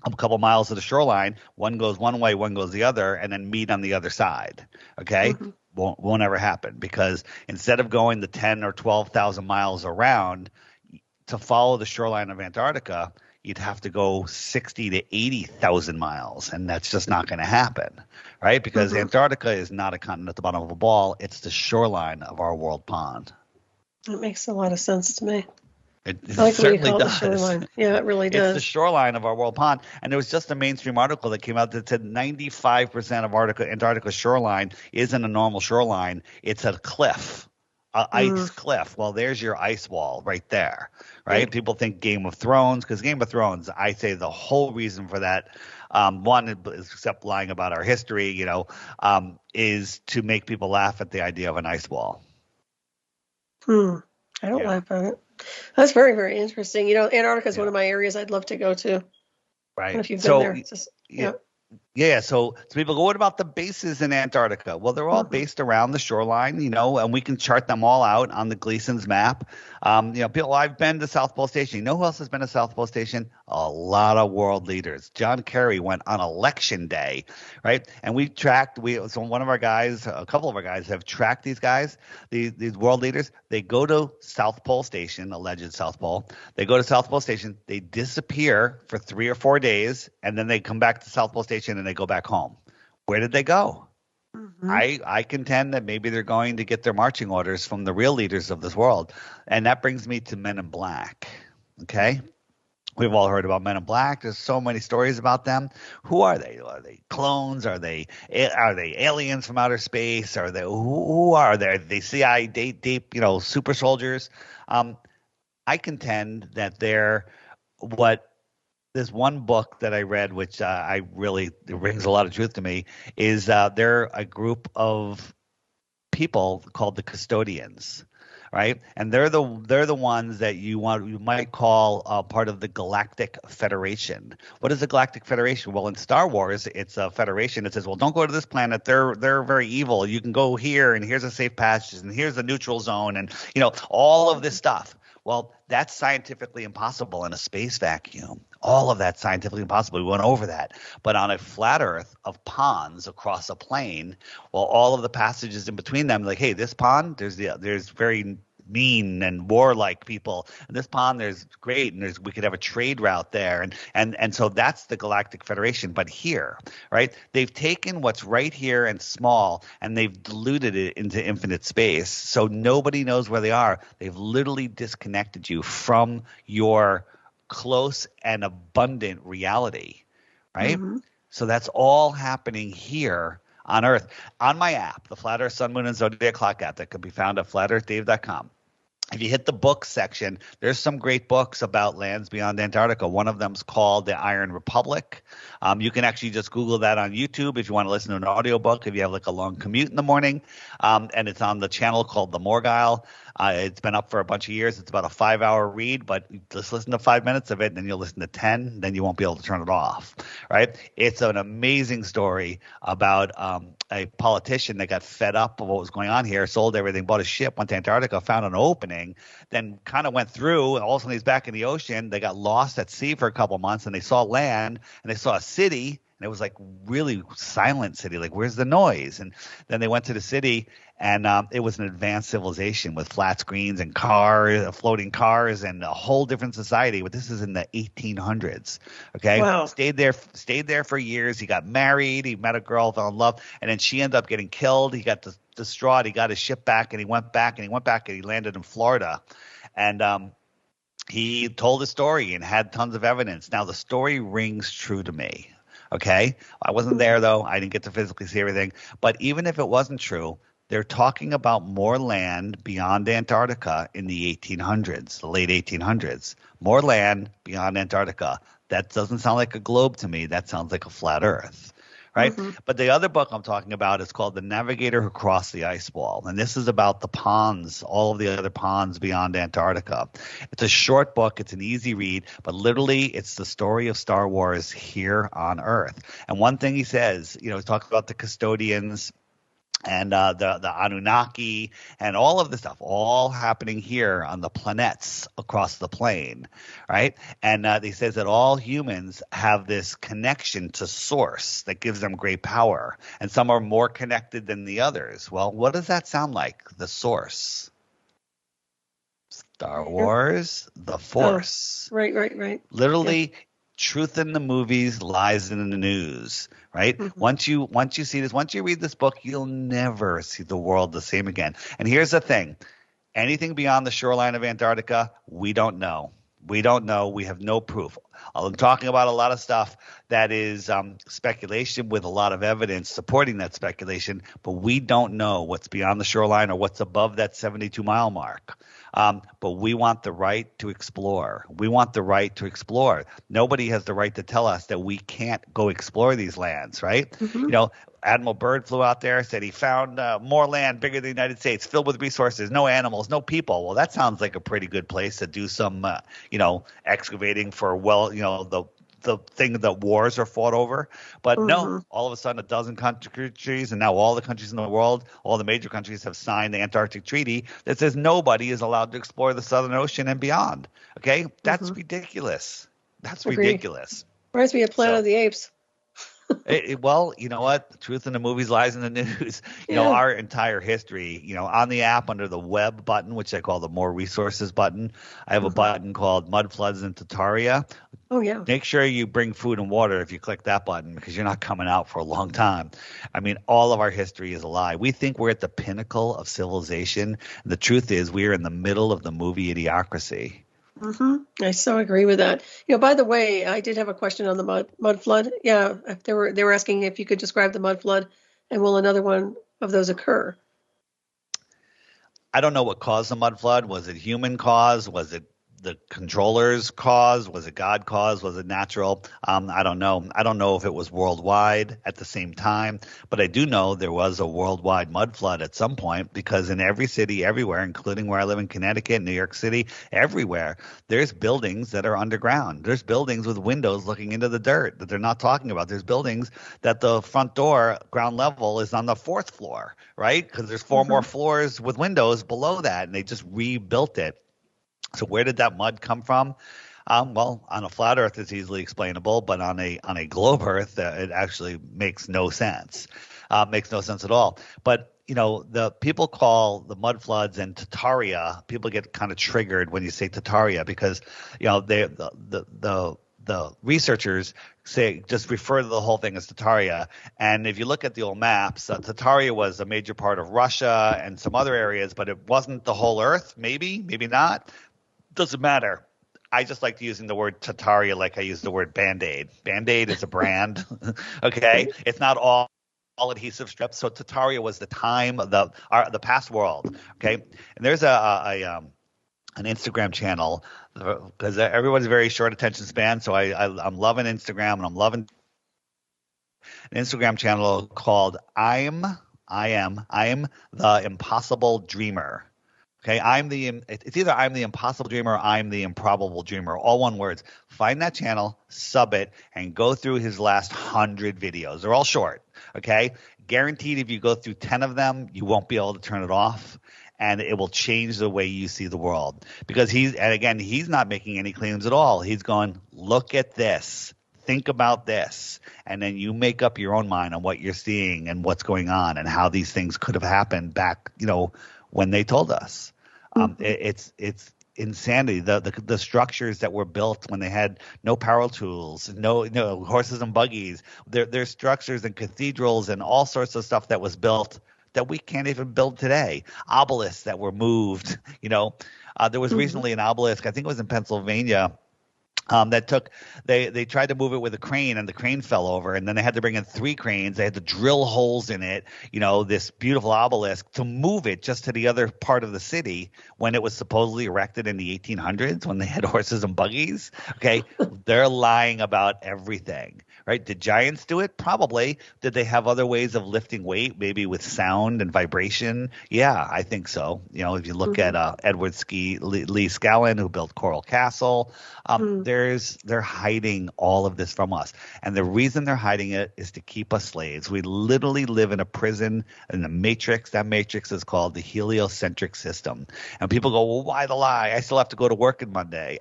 [SPEAKER 2] a couple miles of the shoreline. One goes one way, one goes the other, and then meet on the other side. Okay, won't ever happen, because instead of going the 10 or 12,000 miles around to follow the shoreline of Antarctica, you'd have to go 60 to 80,000 miles, and that's just not going to happen, right? Because Antarctica is not a continent at the bottom of a ball; it's the shoreline of our world pond.
[SPEAKER 1] That makes a lot of sense to me.
[SPEAKER 2] It
[SPEAKER 1] I like the way you
[SPEAKER 2] certainly
[SPEAKER 1] call it the
[SPEAKER 2] does.
[SPEAKER 1] shoreline. Yeah, it really does.
[SPEAKER 2] It's the shoreline of our world pond. And there was just a mainstream article that came out that said 95% of Antarctica's shoreline isn't a normal shoreline. It's a cliff, an ice cliff. Well, there's your ice wall right there, right? People think Game of Thrones, because Game of Thrones, I say the whole reason for that, one, except lying about our history, is to make people laugh at the idea of an ice wall.
[SPEAKER 1] I don't laugh at it. That's very, very interesting. Antarctica is one of my areas I'd love to go to.
[SPEAKER 2] Right.
[SPEAKER 1] I don't know if you've been there. It's just,
[SPEAKER 2] Yeah, so people go, what about the bases in Antarctica? Well, they're all based around the shoreline, and we can chart them all out on the Gleason's map. I've been to South Pole Station. You know who else has been to South Pole Station? A lot of world leaders. John Kerry went on election day, right? And we tracked, so one of our guys, a couple of our guys have tracked these guys, these world leaders. They go to South Pole Station, alleged South Pole. They go to South Pole Station. They disappear for 3 or 4 days, and then they come back to South Pole Station and they go back home. Where did they go? I contend that maybe they're going to get their marching orders from the real leaders of this world. And that brings me to Men in Black. Okay? We've all heard about Men in Black. There's so many stories about them. Who are they? Are they clones? Are they aliens from outer space? Are they who are they? Are they CIA deep, super soldiers? I contend that they're what this one book that I read, which it rings a lot of truth to me, is they're a group of people called the custodians. right? And they're the ones that you might call part of the Galactic Federation. What is the Galactic Federation? Well, in Star Wars, it's a federation that says, well, don't go to this planet. They're very evil. You can go here, and here's a safe passage, and here's the neutral zone, and all of this stuff. Well, that's scientifically impossible in a space vacuum. All of that's scientifically impossible. We went over that. But on a flat Earth of ponds across a plane, well, all of the passages in between them, like, hey, this pond, there's very mean and warlike people. And this pond, there's great, and we could have a trade route there. And so that's the Galactic Federation. But here, right, they've taken what's right here and small, and they've diluted it into infinite space. So nobody knows where they are. They've literally disconnected you from your close and abundant reality, right? Mm-hmm. So that's all happening here on Earth. On my app, the Flat Earth Sun, Moon, and Zodiac Clock app that can be found at flatearthdave.com. If you hit the books section, there's some great books about lands beyond Antarctica. One of them's called The Iron Republic. You can actually just Google that on YouTube if you want to listen to an audiobook, if you have like a long commute in the morning. And it's on the channel called The Morgile. It's been up for a bunch of years. It's about a 5-hour read, but just listen to 5 minutes of it, and then you'll listen to 10, then you won't be able to turn it off, right? It's an amazing story about a politician that got fed up of what was going on here, sold everything, bought a ship, went to Antarctica, found an opening, then kind of went through, and all of a sudden he's back in the ocean. They got lost at sea for a couple of months, and they saw land, and they saw a city, and it was like really silent city, like where's the noise? And then they went to the city, and it was an advanced civilization with flat screens and cars, floating cars, and a whole different society. But this is in the 1800s. Okay, wow. Stayed there for years. He got married. He met a girl, fell in love, and then she ended up getting killed. He got distraught. He got his ship back, and he went back, and he landed in Florida, and he told his story and had tons of evidence. Now the story rings true to me. Okay, I wasn't there though. I didn't get to physically see everything. But even if it wasn't true, they're talking about more land beyond Antarctica in the 1800s, the late 1800s. More land beyond Antarctica. That doesn't sound like a globe to me. That sounds like a flat Earth, right? Mm-hmm. But the other book I'm talking about is called The Navigator Who Crossed the Ice Wall. And this is about the ponds, all of the other ponds beyond Antarctica. It's a short book. It's an easy read. But literally, it's the story of Star Wars here on Earth. And one thing he says, he talks about the custodians and the Anunnaki and all of the stuff, all happening here on the planets across the plane, right? And he says that all humans have this connection to source that gives them great power, and some are more connected than the others. Well, what does that sound like, the source? Star Wars, the Force.
[SPEAKER 1] Oh, right.
[SPEAKER 2] Literally,
[SPEAKER 1] yeah.
[SPEAKER 2] Truth in the movies, lies in the news, right? Mm-hmm. Once you see this, once you read this book, you'll never see the world the same again. And here's the thing. Anything beyond the shoreline of Antarctica, we don't know. We don't know. We have no proof. I'm talking about a lot of stuff that is speculation with a lot of evidence supporting that speculation, but we don't know what's beyond the shoreline or what's above that 72-mile mark. But we want the right to explore. We want the right to explore. Nobody has the right to tell us that we can't go explore these lands, right? Mm-hmm. Admiral Byrd flew out there, said he found more land bigger than the United States, filled with resources, no animals, no people. Well, that sounds like a pretty good place to do some, excavating for, the thing that wars are fought over. But no, all of a sudden a dozen countries, and now all the countries in the world, all the major countries have signed the Antarctic Treaty that says nobody is allowed to explore the Southern Ocean and beyond. Okay? That's ridiculous. That's ridiculous.
[SPEAKER 1] Reminds me of Planet of the Apes.
[SPEAKER 2] Well, you know what? The truth in the movies lies in the news. Our entire history, on the app under the web button, which I call the more resources button, I have a button called Mud Floods in Tartaria.
[SPEAKER 1] Oh, yeah. Make
[SPEAKER 2] sure you bring food and water if you click that button, because you're not coming out for a long time. I mean, all of our history is a lie. We think we're at the pinnacle of civilization. The truth is we're in the middle of the movie Idiocracy.
[SPEAKER 1] I so agree with that. By the way, I did have a question on the mud flood. Yeah, they were asking if you could describe the mud flood, and will another one of those occur?
[SPEAKER 2] I don't know what caused the mud flood. Was it human cause? Was it the controllers caused? Was it God caused? Was it natural? I don't know. I don't know if it was worldwide at the same time, but I do know there was a worldwide mud flood at some point, because in every city, everywhere, including where I live in Connecticut, New York City, everywhere, there's buildings that are underground. There's buildings with windows looking into the dirt that they're not talking about. There's buildings that the front door, ground level, is on the 4th floor, right? Because there's 4 more floors with windows below that, and they just rebuilt it. So where did that mud come from? Well, on a flat Earth, it's easily explainable, but on a globe Earth, it actually makes no sense. Makes no sense at all. But the people call the mud floods and Tartaria. People get kind of triggered when you say Tartaria, because the researchers say just refer to the whole thing as Tartaria. And if you look at the old maps, Tartaria was a major part of Russia and some other areas, but it wasn't the whole Earth. Maybe not. Doesn't matter. I just like using the word Tartaria like I use the word Band-Aid. Band-Aid is a brand. Okay, it's not all adhesive strips. So Tartaria was the time of the past world. Okay, and there's an Instagram channel, because everyone's very short attention span. So I'm loving Instagram, and I'm loving an Instagram channel called I am the Impossible Dreamer. Okay, it's either I'm the Impossible Dreamer or I'm the Improbable Dreamer, all one words. Find that channel, sub it, and go through his last 100 videos. They're all short, okay? Guaranteed if you go through 10 of them, you won't be able to turn it off, and it will change the way you see the world. Because he's not making any claims at all. He's going, look at this. Think about this, and then you make up your own mind on what you're seeing and what's going on and how these things could have happened back, when they told us. It's insanity. The structures that were built when they had no power tools, no horses and buggies. There's structures and cathedrals and all sorts of stuff that was built that we can't even build today. Obelisks that were moved. There was recently an obelisk, I think it was in Pennsylvania, they tried to move it with a crane, and the crane fell over, and then they had to bring in 3 cranes. They had to drill holes in it, this beautiful obelisk, to move it just to the other part of the city when it was supposedly erected in the 1800s when they had horses and buggies. Okay, they're lying about everything, right? Did giants do it? Probably. Did they have other ways of lifting weight, maybe with sound and vibration? Yeah, I think so. If you look at Edward Lee Skellin, who built Coral Castle, they're hiding all of this from us. And the reason they're hiding it is to keep us slaves. We literally live in a prison, in a matrix. That matrix is called the heliocentric system. And people go, well, why the lie? I still have to go to work on Monday.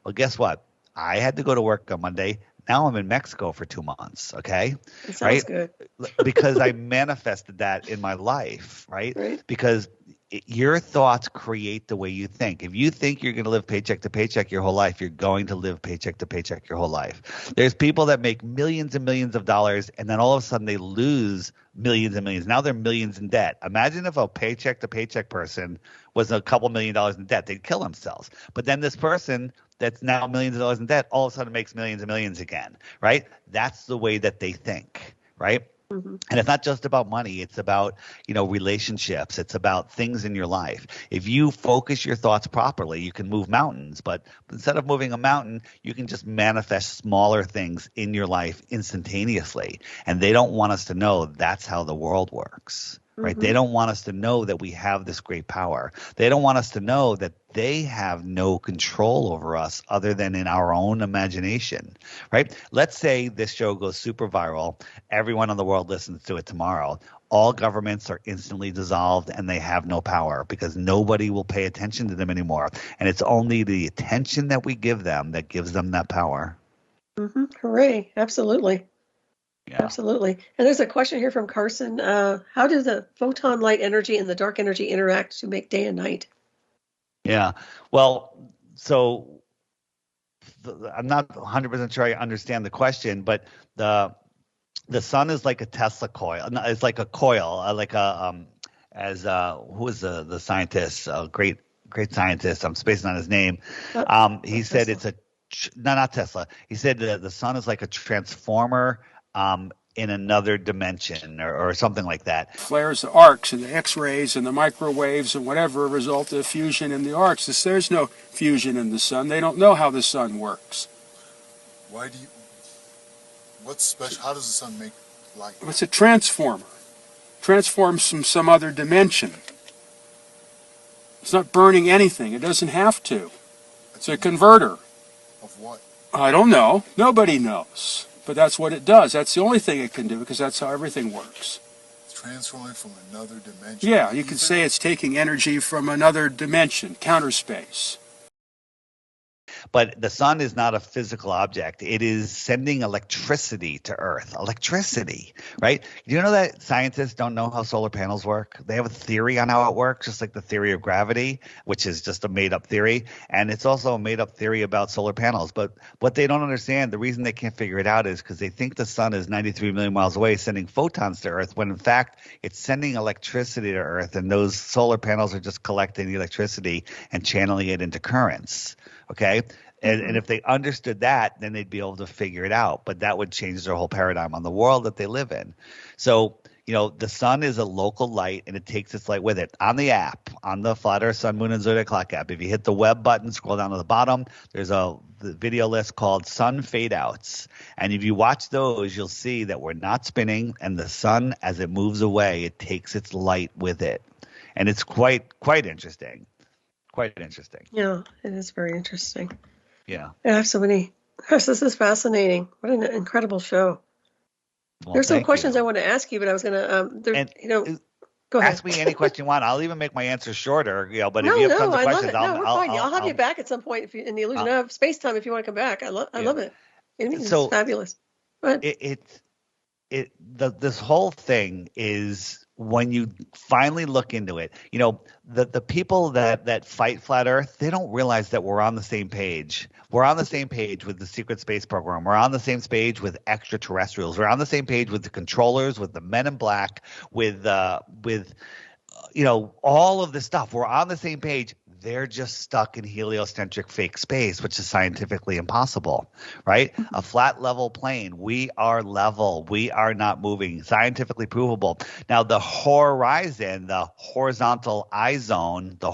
[SPEAKER 2] Well, guess what? I had to go to work on Monday. Now I'm in Mexico for 2 months, okay?
[SPEAKER 1] That sounds good.
[SPEAKER 2] Because I manifested that in my life, right? Because your thoughts create the way you think. If you think you're going to live paycheck to paycheck your whole life, you're going to live paycheck to paycheck your whole life. There's people that make millions and millions of dollars, and then all of a sudden they lose millions and millions. Now they're millions in debt. Imagine if a paycheck to paycheck person was a couple $1 million in debt. They'd kill themselves. But then this person that's now millions of dollars in debt all of a sudden makes millions and millions again, right? That's the way that they think, right? And it's not just about money. It's about, relationships. It's about things in your life. If you focus your thoughts properly, you can move mountains. But instead of moving a mountain, you can just manifest smaller things in your life instantaneously. And they don't want us to know that's how the world works. Right? They don't want us to know that we have this great power. They don't want us to know that they have no control over us other than in our own imagination, right? Let's say this show goes super viral. Everyone in the world listens to it tomorrow. All governments are instantly dissolved, and they have no power because nobody will pay attention to them anymore. And it's only the attention that we give them that gives them that power.
[SPEAKER 1] Hooray. Absolutely.
[SPEAKER 2] Yeah.
[SPEAKER 1] Absolutely. And there's a question here from Carson. How do the photon light energy and the dark energy interact to make day and night?
[SPEAKER 2] Yeah. Well, so I'm not 100% sure I understand the question, but the sun is like a Tesla coil. It's like a coil, like a who is the scientist? Great scientist. I'm spacing on his name. He said Tesla. Not Tesla. He said that the sun is like a transformer in another dimension or something like that.
[SPEAKER 8] Flares, the arcs and the X-rays and the microwaves and whatever result of fusion in the arcs. There's no fusion in the sun. They don't know how the sun works.
[SPEAKER 9] Why do you? What's special? How does the sun make light?
[SPEAKER 8] It's a transformer. Transforms from some other dimension. It's not burning anything. It doesn't have to. It's a converter.
[SPEAKER 9] Of what?
[SPEAKER 8] I don't know. Nobody knows. But that's what it does. That's the only thing it can do, because that's how everything works.
[SPEAKER 9] It's transforming from another dimension.
[SPEAKER 8] Yeah, you could say it's taking energy from another dimension, counter space.
[SPEAKER 2] But the sun is not a physical object. It is sending electricity to Earth. Electricity, right? Do you know that scientists don't know how solar panels work? They have a theory on how it works, just like the theory of gravity, which is just a made-up theory. And it's also a made-up theory about solar panels. But what they don't understand, the reason they can't figure it out is because they think the sun is 93 million miles away sending photons to Earth, when in fact it's sending electricity to Earth. And those solar panels are just collecting the electricity and channeling it into currents. Okay. And if they understood that, then they'd be able to figure it out. But that would change their whole paradigm on the world that they live in. So, the sun is a local light, and it takes its light with it. On the app, on the Flat Earth, Sun, Moon, and Zodiac Clock app, if you hit the web button, scroll down to the bottom, there's the video list called Sun Fade Outs. And if you watch those, you'll see that we're not spinning, and the sun, as it moves away, it takes its light with it. And it's quite interesting. Quite interesting.
[SPEAKER 1] Yeah, it is very interesting.
[SPEAKER 2] Yeah.
[SPEAKER 1] Absolutely. Gosh, this is fascinating. What an incredible show.
[SPEAKER 2] Well,
[SPEAKER 1] There's some questions I want to ask you, but I was going to, go ahead.
[SPEAKER 2] Ask me any question you want. I'll even make my answer shorter, but
[SPEAKER 1] No,
[SPEAKER 2] if you have tons of
[SPEAKER 1] I
[SPEAKER 2] questions,
[SPEAKER 1] love it. No, we're fine. I'll have
[SPEAKER 2] I'll
[SPEAKER 1] you back at some point in the illusion of space time if you want to come back. I love it. It's fabulous. But
[SPEAKER 2] this whole thing is, when you finally look into it, the people that fight Flat Earth, they don't realize that we're on the same page. We're on the same page with the secret space program. We're on the same page with extraterrestrials. We're on the same page with the controllers, with the men in black, with all of this stuff. We're on the same page. They're just stuck in heliocentric fake space, which is scientifically impossible, right? A flat level plane. We are level. We are not moving. Scientifically provable. Now, the horizon, the horizontal eye zone, the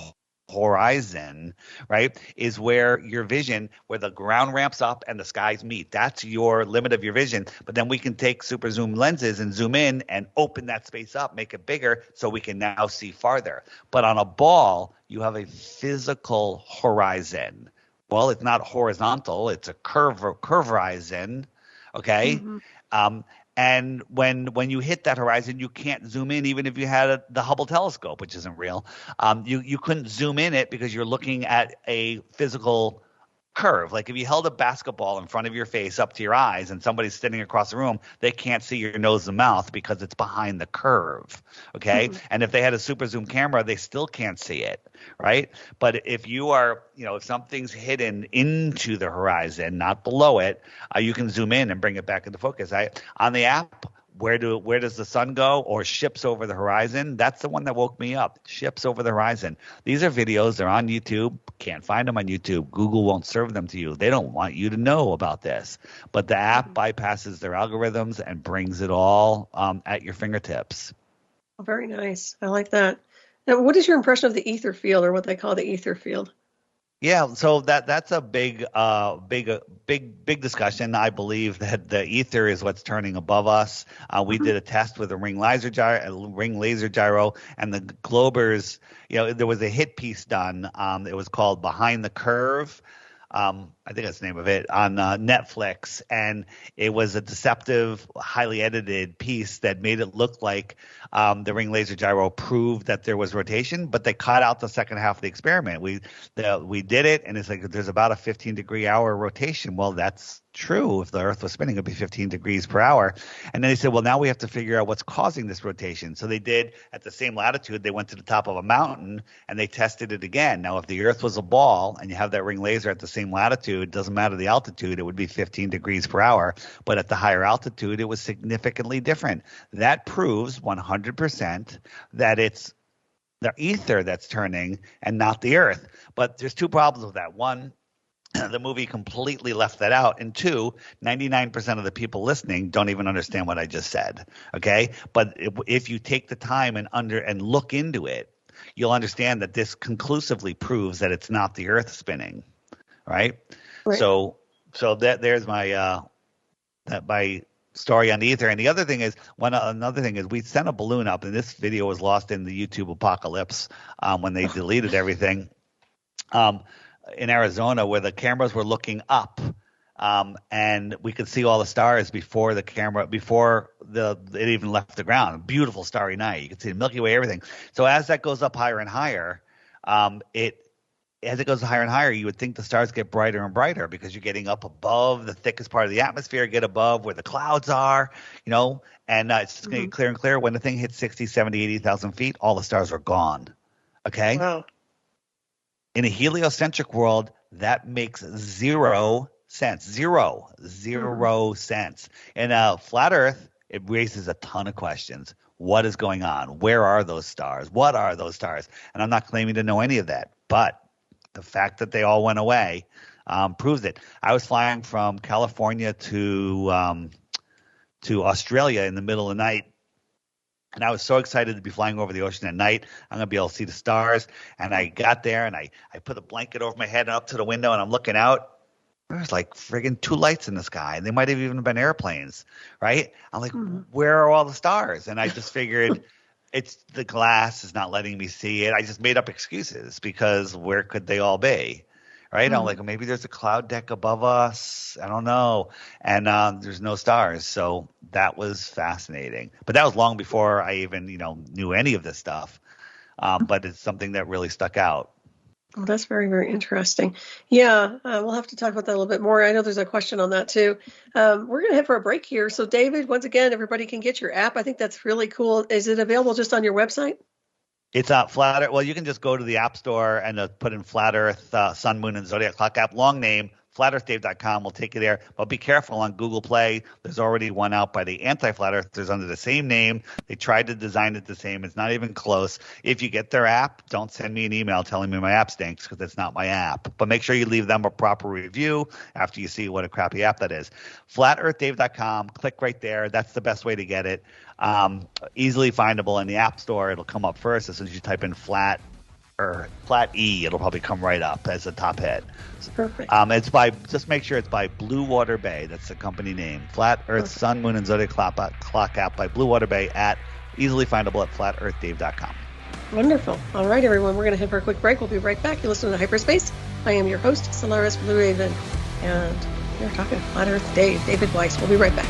[SPEAKER 2] horizon, right, is where your vision, where the ground ramps up and the skies meet. That's your limit of your vision. But then we can take super zoom lenses and zoom in and open that space up, make it bigger, so we can now see farther. But on a ball, you have a physical horizon. Well, it's not horizontal. It's a curve horizon, okay? Mm-hmm. And when you hit that horizon, you can't zoom in, even if you had the Hubble telescope, which isn't real. You couldn't zoom in it because you're looking at a physical curve. Like if you held a basketball in front of your face up to your eyes and somebody's sitting across the room, they can't see your nose and mouth because it's behind the curve, okay? Mm-hmm. And if they had a super zoom camera, they still can't see it, right? But if you are, if something's hidden into the horizon, not below it, you can zoom in and bring it back into focus. On the app, where does the sun go, or ships over the horizon? That's the one that woke me up. Ships over the horizon. These are videos. They're on YouTube. Can't find them on YouTube. Google won't serve them to you. They don't want you to know about this. But the app bypasses their algorithms and brings it all at your fingertips.
[SPEAKER 1] Oh, very nice. I like that. Now, what is your impression of the ether field, or what they call the ether field?
[SPEAKER 2] Yeah, so that's a big discussion. I believe that the ether is what's turning above us. We did a test with a ring laser gyro, and the globers. There was a hit piece done. It was called "Behind the Curve." I think that's the name of it, on Netflix, and it was a deceptive, highly edited piece that made it look like the ring laser gyro proved that there was rotation, but they cut out the second half of the experiment. We did it, and it's like there's about a 15-degree-hour rotation. Well, that's true. If the Earth was spinning, it would be 15 degrees per hour. And then they said, well, now we have to figure out what's causing this rotation. So they did, at the same latitude, they went to the top of a mountain, and they tested it again. Now, if the Earth was a ball and you have that ring laser at the same latitude, it doesn't matter the altitude, it would be 15 degrees per hour. But at the higher altitude, it was significantly different. That proves 100% that it's the ether that's turning and not the Earth. But there's two problems with that. One, the movie completely left that out. And two, 99% of the people listening don't even understand what I just said. Okay. But if you take the time and look into it, you'll understand that this conclusively proves that it's not the Earth spinning. Right. So there's my story on the ether. And the other thing is another thing is we sent a balloon up, and this video was lost in the YouTube apocalypse when they deleted everything. In Arizona, where the cameras were looking up, and we could see all the stars before it even left the ground. A beautiful starry night. You could see the Milky Way, everything. So as that goes up higher and higher, as it goes higher and higher, you would think the stars get brighter and brighter because you're getting up above the thickest part of the atmosphere, get above where the clouds are, and it's just going to get clearer and clearer. When the thing hits 60, 70, 80,000 feet, all the stars are gone. Okay?
[SPEAKER 1] Wow.
[SPEAKER 2] In a heliocentric world, that makes zero sense. Zero sense. In a flat Earth, it raises a ton of questions. What is going on? Where are those stars? What are those stars? And I'm not claiming to know any of that, but the fact that they all went away proves it. I was flying from California to Australia in the middle of the night. And I was so excited to be flying over the ocean at night. I'm going to be able to see the stars. And I got there, and I put a blanket over my head and up to the window, and I'm looking out. There's like friggin' 2 lights in the sky. And they might have even been airplanes, right? I'm like, where are all the stars? And I just figured it's the glass is not letting me see it. I just made up excuses because where could they all be? Right? I'm like, maybe there's a cloud deck above us. I don't know. And there's no stars. So that was fascinating. But that was long before I even, knew any of this stuff. But it's something that really stuck out.
[SPEAKER 1] Well, that's very, very interesting. Yeah, we'll have to talk about that a little bit more. I know there's a question on that too. We're going to head for a break here. So, David, once again, everybody can get your app. I think that's really cool. Is it available just on your website?
[SPEAKER 2] It's Flat Earth. Well, you can just go to the App Store and put in Flat Earth, Sun, Moon, and Zodiac Clock app. Long name, flatearthdave.com. We'll take you there. But be careful on Google Play. There's already one out by the anti-Flat Earthers under the same name. They tried to design it the same. It's not even close. If you get their app, don't send me an email telling me my app stinks because it's not my app. But make sure you leave them a proper review after you see what a crappy app that is. Flatearthdave.com. Click right there. That's the best way to get it. Easily findable in the App Store. It'll come up first as soon as you type in Flat E. It'll probably come right up as a top hit.
[SPEAKER 1] Perfect.
[SPEAKER 2] Just make sure it's by Blue Water Bay. That's the company name. Flat Earth, Sun, Moon, and Zodiac Clock app by Blue Water Bay easily findable at flatearthdave.com.
[SPEAKER 1] Wonderful. All right, everyone. We're going to head for a quick break. We'll be right back. You're listening to Hyperspace. I am your host, Solaris Blue Raven. And we're talking to Flat Earth Dave, David Weiss. We'll be right back.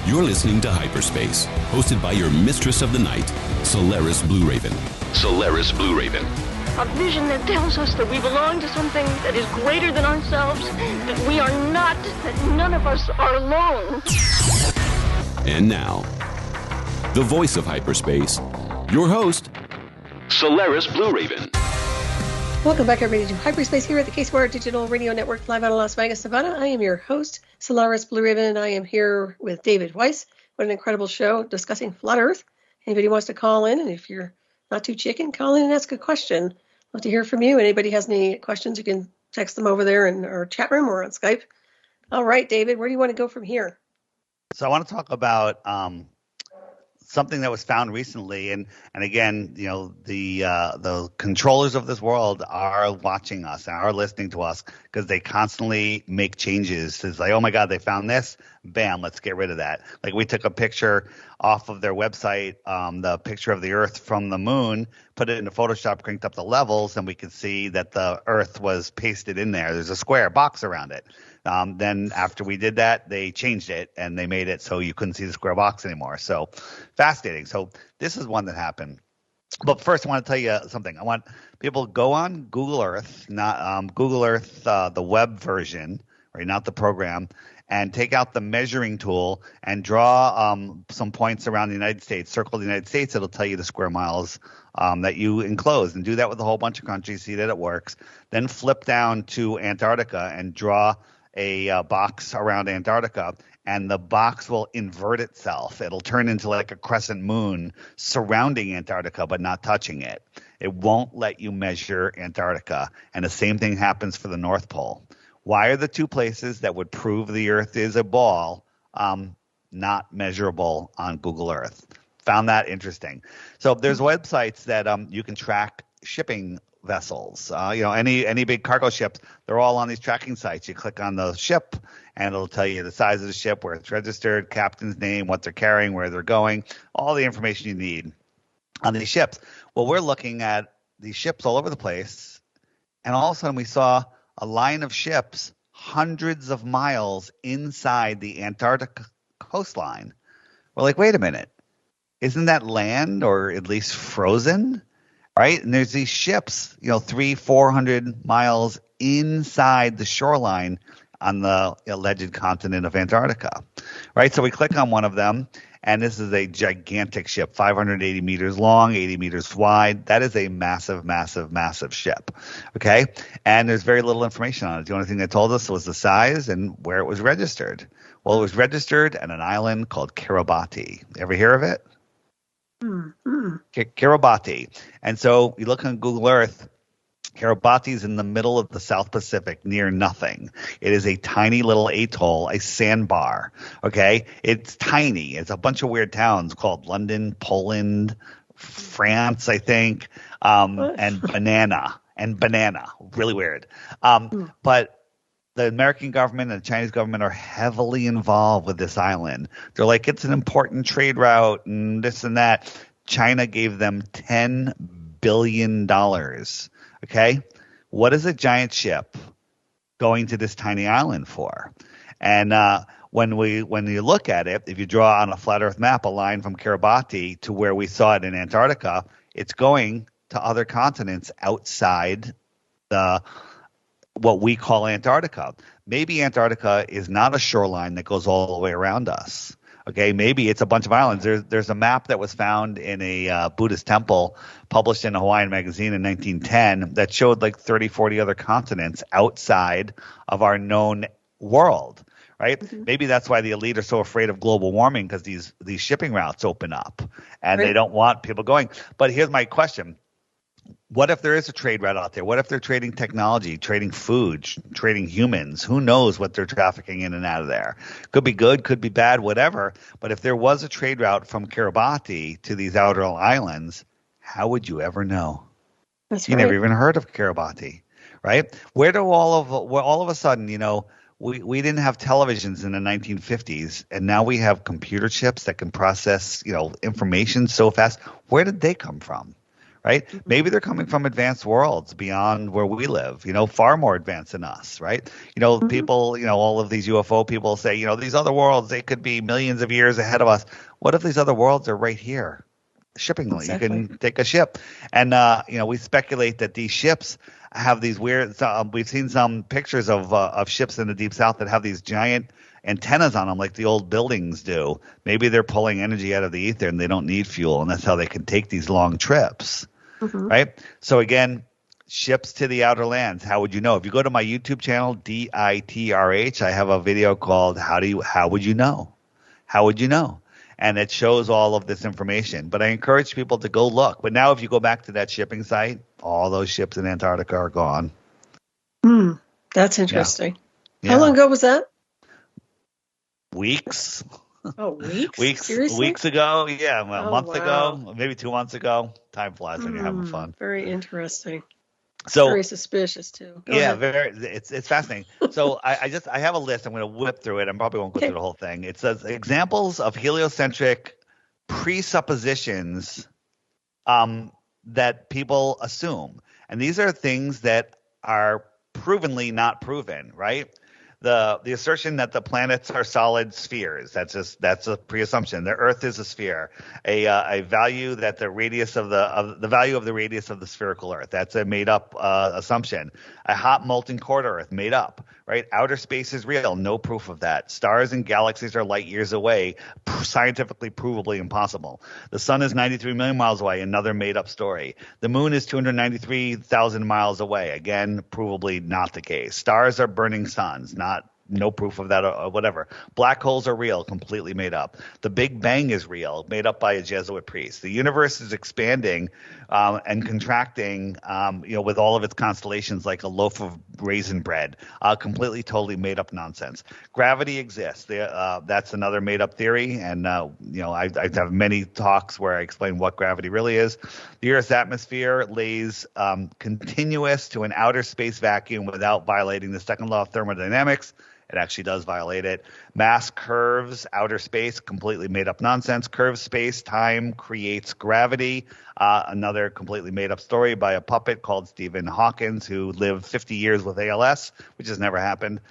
[SPEAKER 3] You're listening to Hyperspace, hosted by your mistress of the night, Solaris Blue Raven.
[SPEAKER 6] Solaris Blue Raven.
[SPEAKER 4] A vision that tells us that we belong to something that is greater than ourselves, that we are not, that none of us are alone.
[SPEAKER 3] And now, the voice of Hyperspace, your host,
[SPEAKER 6] Solaris Blue Raven.
[SPEAKER 1] Welcome back, everybody, to Hyperspace here at the KCOR Digital Radio Network, live out of Las Vegas, Nevada. I am your host, Solaris Blue Raven, and I am here with David Weiss. What an incredible show discussing Flat Earth. Anybody wants to call in, and if you're not too chicken, call in and ask a question. Love to hear from you. Anybody has any questions, you can text them over there in our chat room or on Skype. All right, David, where do you want to go from here?
[SPEAKER 2] So I want to talk about something that was found recently, and again, the controllers of this world are watching us and are listening to us because they constantly make changes. It's like, oh my God, they found this, bam, let's get rid of that. Like we took a picture off of their website, the picture of the Earth from the moon, put it into Photoshop, cranked up the levels, and we could see that the Earth was pasted in there. There's a square box around it. Then after we did that, they changed it and they made it so you couldn't see the square box anymore. So fascinating. So this is one that happened. But first, I want to tell you something. I want people to go on Google Earth, not Google Earth, the web version, right? Not the program, and take out the measuring tool and draw some points around the United States. Circle the United States. It'll tell you the square miles that you enclose, and do that with a whole bunch of countries. See that it works. Then flip down to Antarctica and draw a box around Antarctica and the box will invert itself. It'll turn into like a crescent moon surrounding Antarctica but not touching it. It won't let you measure Antarctica. And the same thing happens for the North Pole. Why are the two places that would prove the Earth is a ball not measurable on Google Earth? Found that interesting. So there's websites that you can track shipping vessels. Any big cargo ships, they're all on these tracking sites. You click on the ship, and it'll tell you the size of the ship, where it's registered, captain's name, what they're carrying, where they're going, all the information you need on these ships. Well, we're looking at these ships all over the place, and all of a sudden we saw a line of ships hundreds of miles inside the Antarctic coastline. We're like, wait a minute. Isn't that land, or at least frozen? Right? And there's these ships, 300-400 miles inside the shoreline on the alleged continent of Antarctica. Right? So we click on one of them, and this is a gigantic ship, 580 meters long, 80 meters wide. That is a massive, massive, massive ship. Okay? And there's very little information on it. The only thing they told us was the size and where it was registered. Well, it was registered at an island called Kiribati. Ever hear of it? Kiribati. And so you look on Google Earth, Kiribati is in the middle of the South Pacific near nothing. It is a tiny little atoll, a sandbar. Okay? It's tiny. It's a bunch of weird towns called London, Poland, France, I think, and banana. Really weird. But the American government and the Chinese government are heavily involved with this island. They're like, it's an important trade route and this and that. China gave them $10 billion. Okay? What is a giant ship going to this tiny island for? And when you look at it, if you draw on a flat Earth map a line from Kiribati to where we saw it in Antarctica, it's going to other continents outside what we call Antarctica. Maybe Antarctica is not a shoreline that goes all the way around us. Okay, maybe it's a bunch of islands. There's a map that was found in a Buddhist temple published in a Hawaiian magazine in 1910 that showed like 30, 40 other continents outside of our known world, right? Mm-hmm. Maybe that's why the elite are so afraid of global warming, because these shipping routes open up and They don't want people going. But here's my question. What if there is a trade route out there? What if they're trading technology, trading food, trading humans? Who knows what they're trafficking in and out of there? Could be good, could be bad, whatever. But if there was a trade route from Kiribati to these outer islands, how would you ever know?
[SPEAKER 1] That's
[SPEAKER 2] you never even heard of Kiribati, right? Where all of a sudden, we didn't have televisions in the 1950s, and now we have computer chips that can process, information so fast. Where did they come from? Right? Maybe they're coming from advanced worlds beyond where we live, far more advanced than us, right? People, all of these UFO people say, these other worlds, they could be millions of years ahead of us. What if these other worlds are right here? Shippingly, exactly. You can take a ship. And, we speculate that these ships have these weird, we've seen some pictures of ships in the Deep South that have these giant antennas on them like the old buildings do. Maybe they're pulling energy out of the ether and they don't need fuel, and that's how they can take these long trips. Mm-hmm. Right? So again, ships to the outer lands. How would you know? If you go to my YouTube channel, DITRH, I have a video called How Would You Know? How would you know? And it shows all of this information. But I encourage people to go look. But now if you go back to that shipping site, all those ships in Antarctica are gone.
[SPEAKER 1] That's interesting.
[SPEAKER 2] Yeah.
[SPEAKER 1] How long ago was that?
[SPEAKER 2] Weeks.
[SPEAKER 1] Oh, weeks? Seriously?
[SPEAKER 2] Weeks ago. Yeah, a month ago, maybe 2 months ago. Time flies when you're having fun.
[SPEAKER 1] Very interesting.
[SPEAKER 2] So
[SPEAKER 1] very suspicious too. Go
[SPEAKER 2] ahead.
[SPEAKER 1] Very.
[SPEAKER 2] It's fascinating. So I have a list. I'm going to whip through it. I probably won't go through the whole thing. It says examples of heliocentric presuppositions that people assume, and these are things that are provenly not proven, right? The assertion that the planets are solid spheres, that's a pre-assumption. The Earth is a sphere. A value that the radius of the value of the radius of the spherical Earth, that's a made up assumption. A hot molten core Earth, made up, right? Outer space is real, no proof of that. Stars and galaxies are light years away, scientifically provably impossible. The sun is 93 million miles away, another made up story. The moon is 293,000 miles away, again, provably not the case. Stars are burning suns, not no proof of that or whatever. Black holes are real, completely made up. The Big Bang is real, made up by a Jesuit priest. The universe is expanding and contracting, with all of its constellations like a loaf of raisin bread. Completely, totally made up nonsense. Gravity exists. That's another made up theory. And, I have many talks where I explain what gravity really is. The Earth's atmosphere lays continuous to an outer space vacuum without violating the second law of thermodynamics. It actually does violate it. Mass curves outer space, completely made up nonsense. Curved space time creates gravity. Another completely made up story by a puppet called Stephen Hawkins, who lived 50 years with ALS, which has never happened.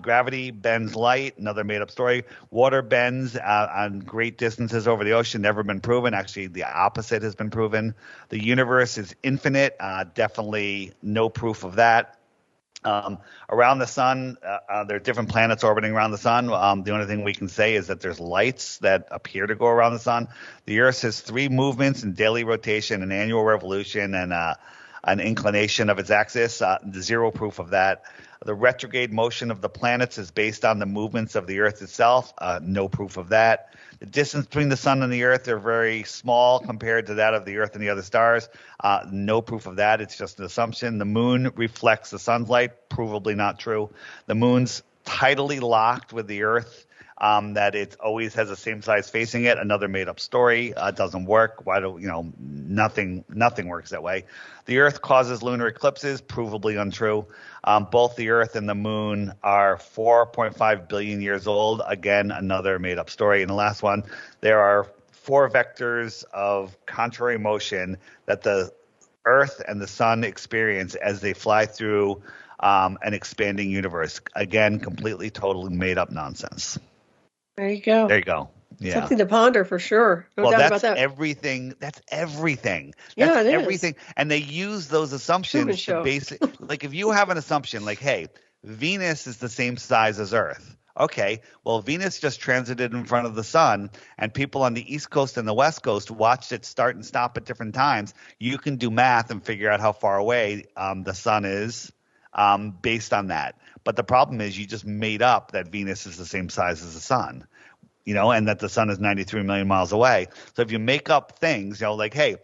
[SPEAKER 2] Gravity bends light, another made up story. Water bends on great distances over the ocean, never been proven. Actually, the opposite has been proven. The universe is infinite, definitely no proof of that. Around the sun, there are different planets orbiting around the sun. The only thing we can say is that there's lights that appear to go around the sun. The Earth has 3 movements in daily rotation, an annual revolution, and an inclination of its axis. Zero proof of that. The retrograde motion of the planets is based on the movements of the Earth itself. No proof of that. The distance between the sun and the Earth are very small compared to that of the Earth and the other stars. No proof of that. It's just an assumption. The moon reflects the sun's light. Provably not true. The moon's tidally locked with the Earth. That it always has the same size facing it. Another made-up story. Doesn't work. Why do nothing works that way. The Earth causes lunar eclipses. Provably untrue. Both the Earth and the Moon are 4.5 billion years old. Again, another made-up story. And the last one, there are 4 vectors of contrary motion that the Earth and the Sun experience as they fly through an expanding universe. Again, completely, totally made-up nonsense.
[SPEAKER 1] There you go.
[SPEAKER 2] There you go. Yeah.
[SPEAKER 1] Something to ponder for sure. No doubt about that.
[SPEAKER 2] Everything. That's everything.
[SPEAKER 1] Yeah,
[SPEAKER 2] That's
[SPEAKER 1] it
[SPEAKER 2] everything.
[SPEAKER 1] is.
[SPEAKER 2] And they use those assumptions to like if you have an assumption like, hey, Venus is the same size as Earth. Okay, well, Venus just transited in front of the sun, and people on the East Coast and the West Coast watched it start and stop at different times. You can do math and figure out how far away the sun is based on that. But the problem is you just made up that Venus is the same size as the sun, and that the sun is 93 million miles away. So if you make up things, like, hey,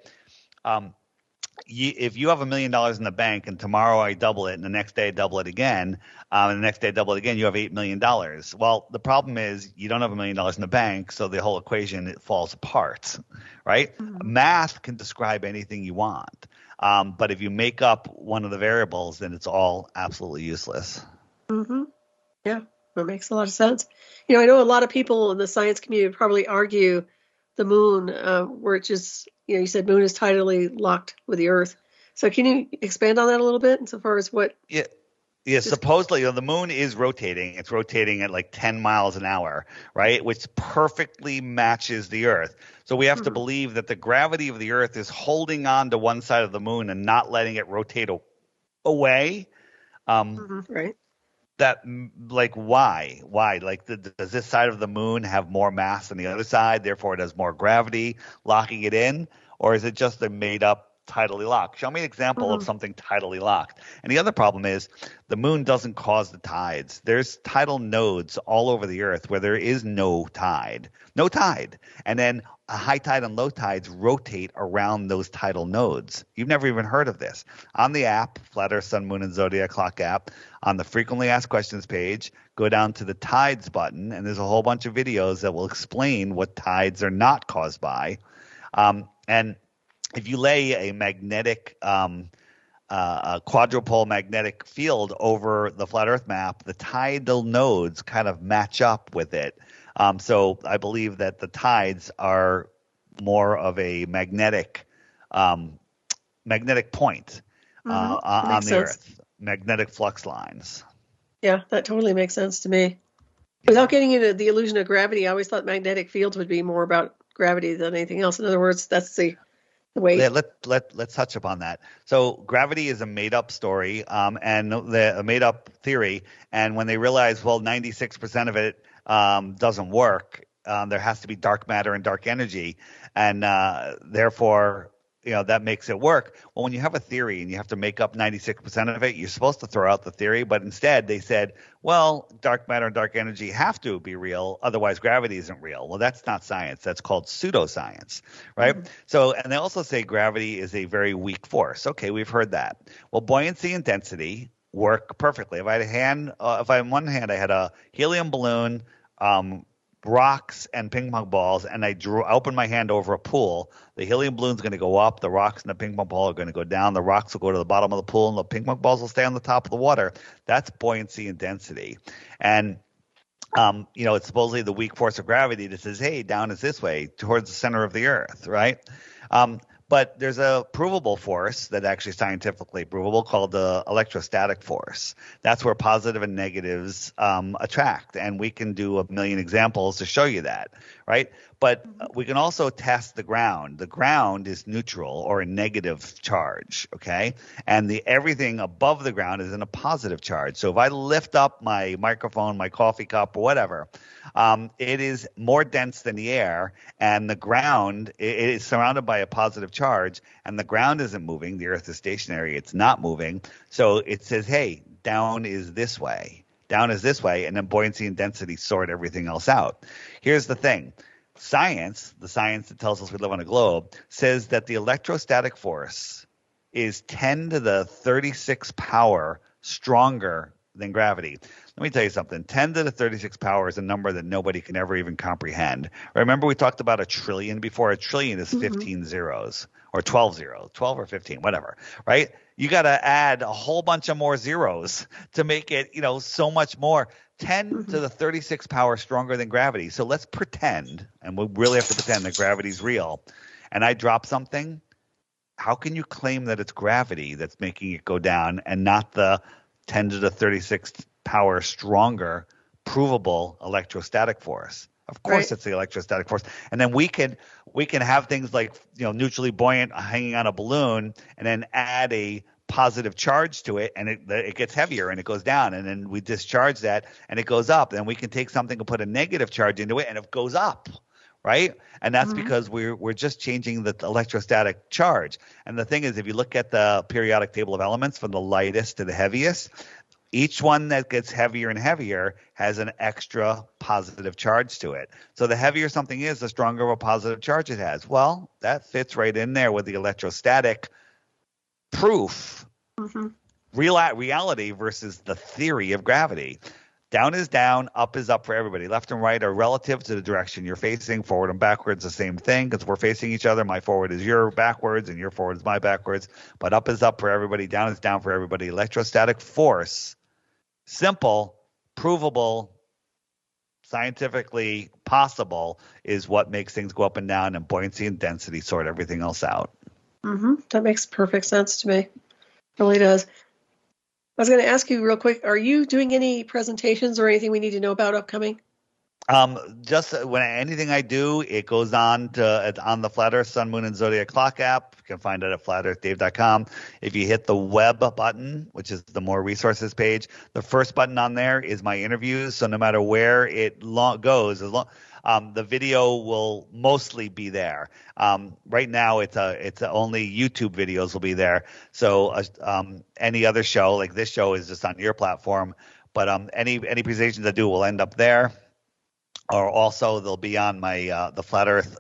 [SPEAKER 2] if you have $1 million in the bank and tomorrow I double it and the next day I double it again, and the next day I double it again, you have $8 million. Well, the problem is you don't have $1 million in the bank, so the whole equation, it falls apart, right? Mm-hmm. Math can describe anything you want. But if you make up one of the variables, then it's all absolutely useless.
[SPEAKER 1] Mm-hmm. Yeah, that makes a lot of sense. I know a lot of people in the science community probably argue the moon, which is, you said moon is tidally locked with the Earth. So can you expand on that a little bit insofar as what?
[SPEAKER 2] Yeah, supposedly the moon is rotating. It's rotating at like 10 miles an hour, right? Which perfectly matches the Earth. So we have to believe that the gravity of the Earth is holding on to one side of the moon and not letting it rotate away.
[SPEAKER 1] Right.
[SPEAKER 2] That, like, why? Like, does this side of the moon have more mass than the other side, therefore it has more gravity locking it in? Or is it just a made-up tidally locked? Show me an example of something tidally locked. And the other problem is the moon doesn't cause the tides. There's tidal nodes all over the Earth where there is no tide. No tide. And then high tide and low tides rotate around those tidal nodes. You've never even heard of this. On the app, Flat Earth, Sun, Moon, and Zodiac Clock app, on the frequently asked questions page, go down to the tides button, and there's a whole bunch of videos that will explain what tides are not caused by. And if you lay a magnetic a quadrupole magnetic field over the flat Earth map, the tidal nodes kind of match up with it. So I believe that the tides are more of a magnetic point on the Earth, magnetic flux lines.
[SPEAKER 1] Yeah, that totally makes sense to me. Without getting into the illusion of gravity, I always thought magnetic fields would be more about gravity than anything else. In other words, that's the way.
[SPEAKER 2] Yeah, let's touch upon that. So gravity is a made-up story and a made-up theory. And when they realize, 96% of it doesn't work, there has to be dark matter and dark energy. And therefore, that makes it work. Well, when you have a theory and you have to make up 96% of it, you're supposed to throw out the theory. But instead, they said, well, dark matter and dark energy have to be real. Otherwise, gravity isn't real. Well, that's not science. That's called pseudoscience, right? Mm-hmm. So, and they also say gravity is a very weak force. Okay, we've heard that. Well, buoyancy and density work perfectly. If I had on one hand, I had a helium balloon, rocks and ping pong balls, and I opened my hand over a pool, the helium balloon's going to go up, the rocks and the ping pong ball are going to go down, the rocks will go to the bottom of the pool, and the ping pong balls will stay on the top of the water. That's buoyancy and density. And it's supposedly the weak force of gravity that says, hey, down is this way towards the center of the earth, right? But there's a provable force that actually scientifically provable called the electrostatic force. That's where positive and negatives attract. And we can do a million examples to show you that, right? But we can also test the ground. The ground is neutral or a negative charge, okay? And everything above the ground is in a positive charge. So if I lift up my microphone, my coffee cup, or whatever, it is more dense than the air, and the ground it is surrounded by a positive charge, and the ground isn't moving. The earth is stationary. It's not moving. So it says, hey, down is this way. Down is this way, and then buoyancy and density sort everything else out. Here's the thing. Science, the science that tells us we live on a globe, says that the electrostatic force is 10 to the 36 power stronger than gravity. Let me tell you something. 10 to the 36 power is a number that nobody can ever even comprehend. Remember we talked about a trillion before? A trillion is 15 zeros or 12 zeros, 12 or 15, whatever, right? You got to add a whole bunch of more zeros to make it, so much more. 10 to the 36 power stronger than gravity. So let's pretend, and we really have to pretend that gravity's real, and I drop something. How can you claim that it's gravity that's making it go down and not the 10 to the 36 power stronger provable electrostatic force? Of course, It's the electrostatic force. And then we can have things like neutrally buoyant hanging on a balloon, and then add a positive charge to it, and it gets heavier and it goes down, and then we discharge that and it goes up. And we can take something and put a negative charge into it and it goes up, right? And that's because we're just changing the electrostatic charge. And the thing is, if you look at the periodic table of elements from the lightest to the heaviest, each one that gets heavier and heavier has an extra positive charge to it. So the heavier something is, the stronger of a positive charge it has. Well, that fits right in there with the electrostatic proof. Reality versus the theory of gravity. Down is down, up is up for everybody. Left and right are relative to the direction you're facing. Forward and backwards, the same thing, because we're facing each other. My forward is your backwards, and your forward is my backwards. But up is up for everybody. Down is down for everybody. Electrostatic force, simple, provable, scientifically possible, is what makes things go up and down, and buoyancy and density sort everything else out.
[SPEAKER 1] That makes perfect sense to me. Really does. I was going to ask you real quick, are you doing any presentations or anything we need to know about upcoming?
[SPEAKER 2] Just when anything I do, it goes on the Flat Earth, Sun, Moon, and Zodiac Clock app. You can find it at flatearthdave.com. If you hit the web button, which is the more resources page, the first button on there is my interviews. So no matter where it goes, the video will mostly be there. Right now, it's only YouTube videos will be there. So any other show, like this show, is just on your platform. But any presentations I do will end up there. Or also they'll be on my the Flat Earth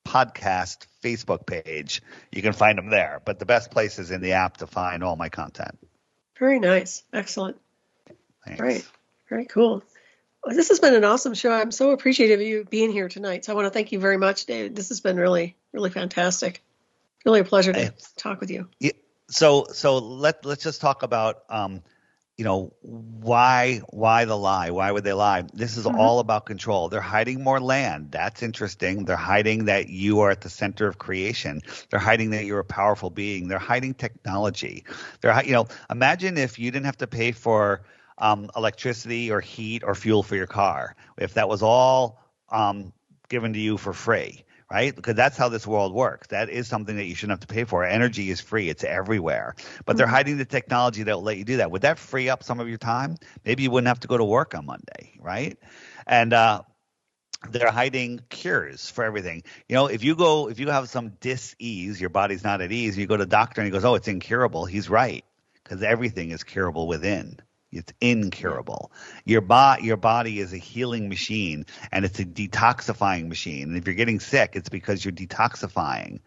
[SPEAKER 2] podcast Facebook page. You can find them there. But the best place is in the app to find all my content.
[SPEAKER 1] Very nice. Excellent.
[SPEAKER 2] Thanks.
[SPEAKER 1] Great. Very cool. Well, this has been an awesome show. I'm so appreciative of you being here tonight. So I want to thank you very much, David. This has been really, really fantastic. Really a pleasure to talk with you.
[SPEAKER 2] Yeah. So let's just talk about why the lie? Why would they lie? This is all about control. They're hiding more land. That's interesting. They're hiding that you are at the center of creation. They're hiding that you're a powerful being. They're hiding technology. Imagine if you didn't have to pay for electricity or heat or fuel for your car, if that was all given to you for free, right? Because that's how this world works. That is something that you shouldn't have to pay for. Energy is free. It's everywhere. But they're hiding the technology that will let you do that. Would that free up some of your time? Maybe you wouldn't have to go to work on Monday, right? And they're hiding cures for everything. If you have some dis-ease, your body's not at ease, you go to the doctor and he goes, oh, it's incurable. He's right, because everything is curable within. It's incurable. Your body is a healing machine, and it's a detoxifying machine. And if you're getting sick, it's because you're detoxifying,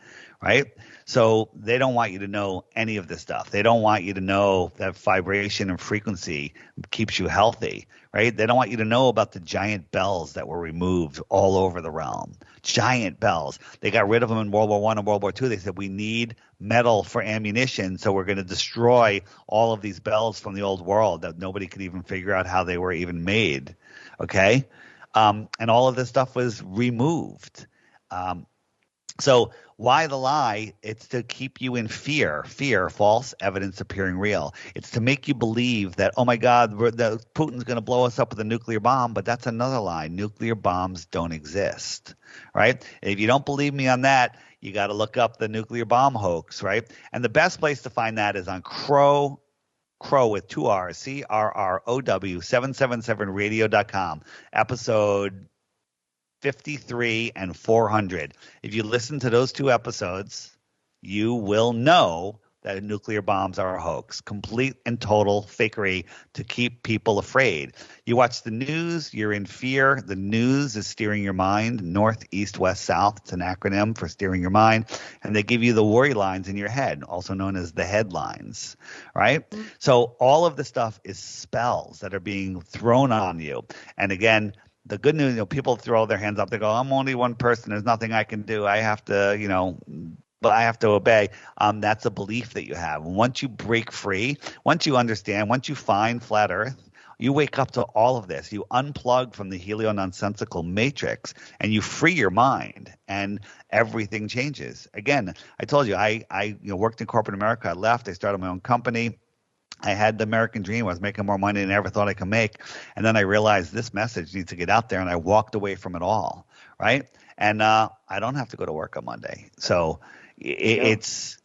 [SPEAKER 2] right? So they don't want you to know any of this stuff. They don't want you to know that vibration and frequency keeps you healthy, right? They don't want you to know about the giant bells that were removed all over the realm. Giant bells. They got rid of them in World War I and World War II. They said, we need metal for ammunition, so we're going to destroy all of these bells from the old world that nobody could even figure out how they were even made, okay? And all of this stuff was removed. So why the lie? It's to keep you in fear, false evidence appearing real. It's to make you believe that, oh my God, Putin's going to blow us up with a nuclear bomb, but that's another lie. Nuclear bombs don't exist, right? If you don't believe me on that, you got to look up the nuclear bomb hoax, right? And the best place to find that is on Crow with 2 R's, CRROW 777radio.com, episode 53 and 400. If you listen to those 2 episodes, you will know that nuclear bombs are a hoax, complete and total fakery to keep people afraid. You watch the news, you're in fear. The news is steering your mind, north, east, west, south. It's an acronym for steering your mind. And they give you the worry lines in your head, also known as the headlines, right? Mm-hmm. So all of the stuff is spells that are being thrown on you. And again, the good news, people throw their hands up. They go, I'm only one person. There's nothing I can do. I have to, but I have to obey. That's a belief that you have. Once you break free, once you understand, once you find flat Earth, you wake up to all of this. You unplug from the helio-nonsensical matrix and you free your mind, and everything changes. Again, I told you, I worked in corporate America. I left. I started my own company. I had the American dream. I was making more money than I ever thought I could make. And then I realized this message needs to get out there, and I walked away from it all, right? And I don't have to go to work on Monday. So it's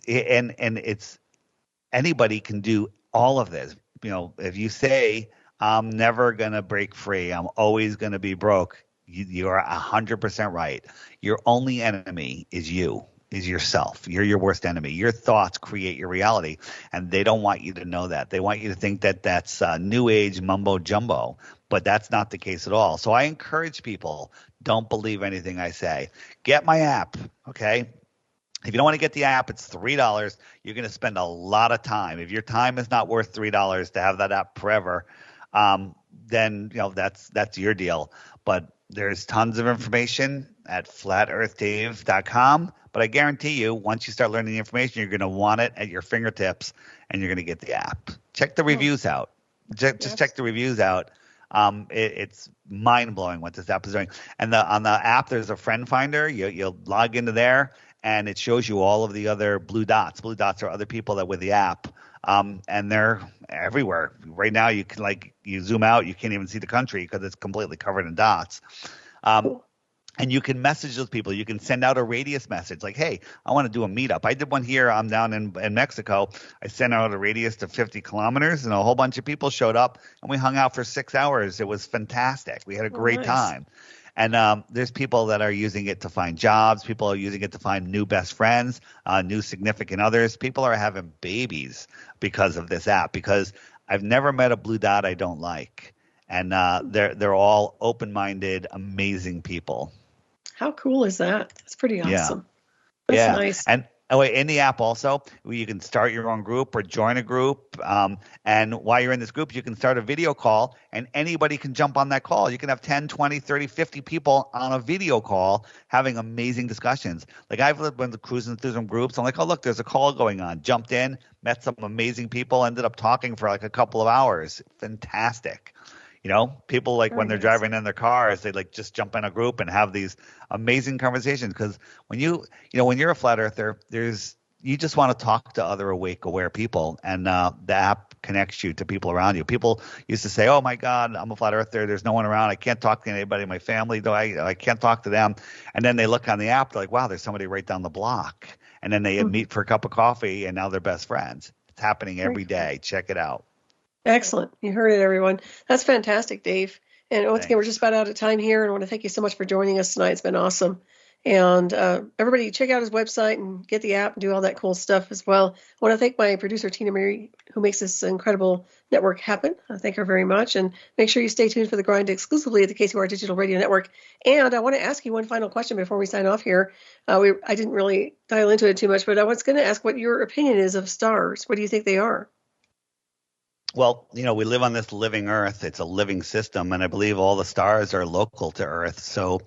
[SPEAKER 2] anybody can do all of this. If you say, I'm never going to break free, I'm always going to be broke, you are 100% right. Your only enemy is you. Is yourself. You're your worst enemy. Your thoughts create your reality, and they don't want you to know that. They want you to think that that's new age mumbo jumbo, but that's not the case at all. So I encourage people, don't believe anything I say. Get my app, okay? If you don't want to get the app, it's $3. You're going to spend a lot of time. If your time is not worth $3 to have that app forever, then that's your deal. But there's tons of information at flatearthdave.com. But I guarantee you, once you start learning the information, you're going to want it at your fingertips, and you're going to get the app. Check the reviews out. Just check the reviews out. It's mind-blowing what this app is doing. And on the app, there's a friend finder. You'll log into there, and it shows you all of the other blue dots. Blue dots are other people that with the app. And they're everywhere. Right now, you can you zoom out, you can't even see the country because it's completely covered in dots. And you can message those people. You can send out a radius message like, hey, I want to do a meetup. I did one here. I'm down in Mexico. I sent out a radius to 50 kilometers, and a whole bunch of people showed up, and we hung out for 6 hours. It was fantastic. We had a great time. And there's people that are using it to find jobs. People are using it to find new best friends, new significant others. People are having babies because of this app, because I've never met a blue dot I don't like. And they're all open-minded, amazing people. How cool is that? That's pretty awesome. That's nice. And in the app also, you can start your own group or join a group. And while you're in this group, you can start a video call, and anybody can jump on that call. You can have 10, 20, 30, 50 people on a video call having amazing discussions. Like I've been cruising through some groups. I'm like, oh, look, there's a call going on. Jumped in, met some amazing people, ended up talking for like a couple of hours. Fantastic. People when they're driving in their cars, they just jump in a group and have these amazing conversations. Because when when you're a flat earther, you just want to talk to other awake, aware people, and the app connects you to people around you. People used to say, "Oh my God, I'm a flat earther. There's no one around. I can't talk to anybody in my family. I can't talk to them." And then they look on the app, they're like, "Wow, there's somebody right down the block." And then they meet for a cup of coffee, and now they're best friends. It's happening every day. Check it out. Excellent. You heard it, everyone. That's fantastic, Dave.
[SPEAKER 1] And once again, we're just about out of time here, and I want to thank you so much for joining us tonight. It's been awesome. And everybody, check out his website and get the app and do all that cool stuff as well. I want to thank my producer, Tina Mary, who makes this incredible network happen. I thank her very much. And make sure you stay tuned for The Grind exclusively at the KCOR Digital Radio Network. And I want to ask you one final question before we sign off here. I didn't really dial into it too much, but I was going to ask what your opinion is of stars. What do you think they are?
[SPEAKER 2] Well, we live on this living Earth. It's a living system, and I believe all the stars are local to Earth. So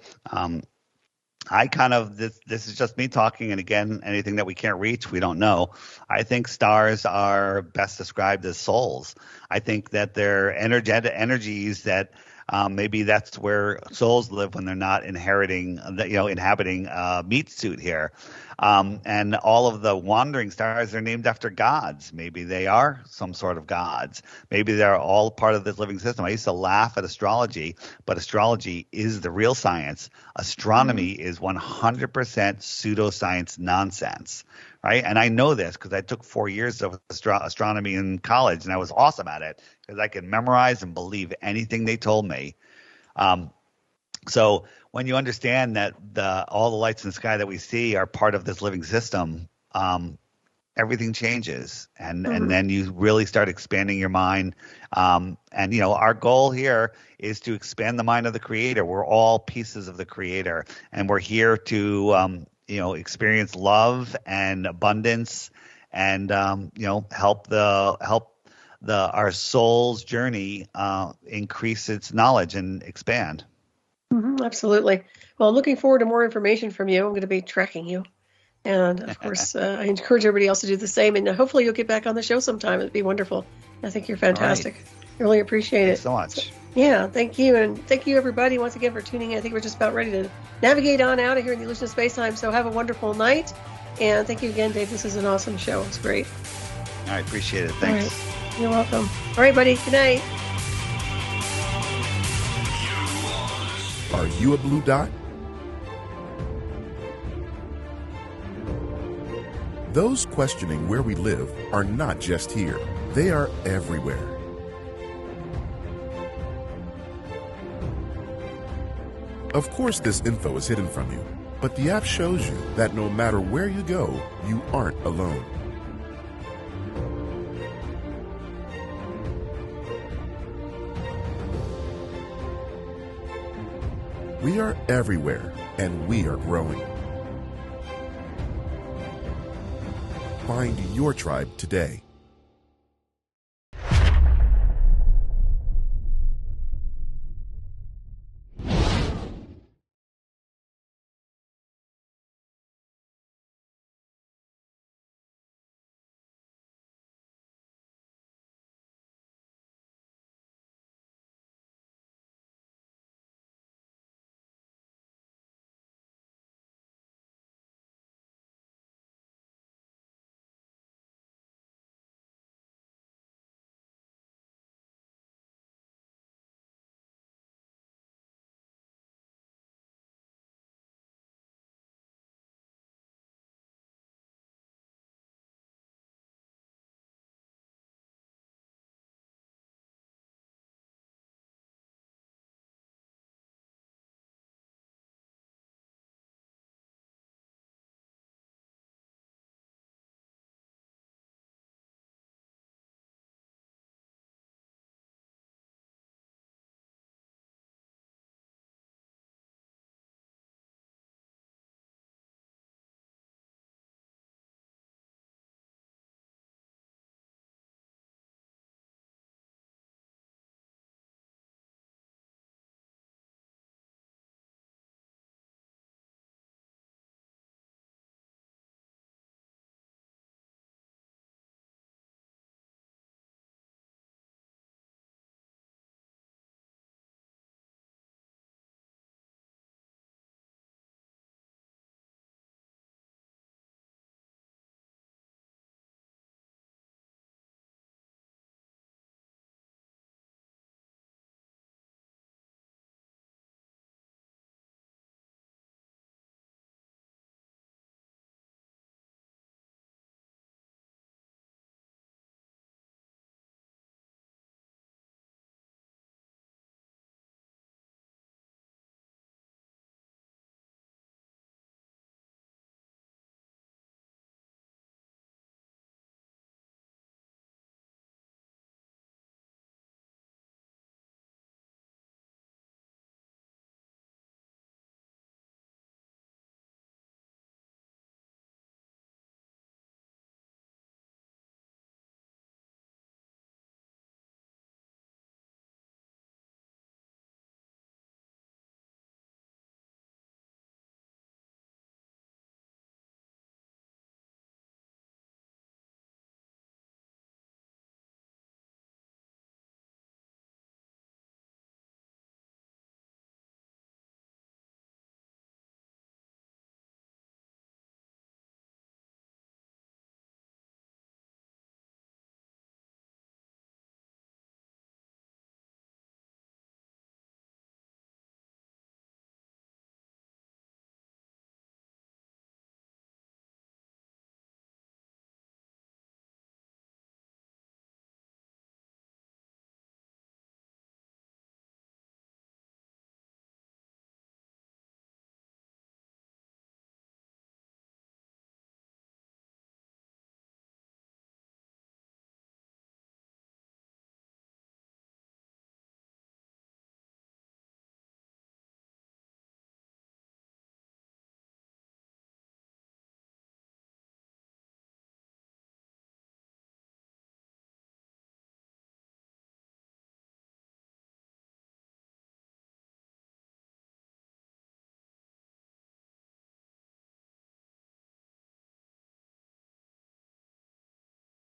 [SPEAKER 2] I this is just me talking, and again, anything that we can't reach, we don't know. I think stars are best described as souls. I think that they're energies that maybe that's where souls live when they're not inhabiting a meat suit here. And all of the wandering stars are named after gods. Maybe they are some sort of gods. Maybe they're all part of this living system. I used to laugh at astrology, but astrology is the real science. Astronomy is 100% pseudoscience nonsense, right? And I know this because I took 4 years of astronomy in college, and I was awesome at it because I could memorize and believe anything they told me. So when you understand that all the lights in the sky that we see are part of this living system, everything changes, and then you really start expanding your mind. And our goal here is to expand the mind of the Creator. We're all pieces of the Creator, and we're here to experience love and abundance, and help our soul's journey increase its knowledge and expand.
[SPEAKER 1] Absolutely. Well, I'm looking forward to more information from you. I'm going to be tracking you. And, of course, I encourage everybody else to do the same. And hopefully you'll get back on the show sometime. It'd be wonderful. I think you're fantastic. Right. I really appreciate it.
[SPEAKER 2] Thanks so much.
[SPEAKER 1] Yeah, thank you. And thank you, everybody, once again for tuning in. I think we're just about ready to navigate on out of here in the illusion of space-time. So have a wonderful night. And thank you again, Dave. This is an awesome show. It's great.
[SPEAKER 2] I appreciate it. Thanks.
[SPEAKER 1] All right. You're welcome. All right, buddy. Good night.
[SPEAKER 10] Are you a blue dot? Those questioning where we live are not just here. They are everywhere. Of course, this info is hidden from you, but the app shows you that no matter where you go, you aren't alone. We are everywhere, and we are growing. Find your tribe today.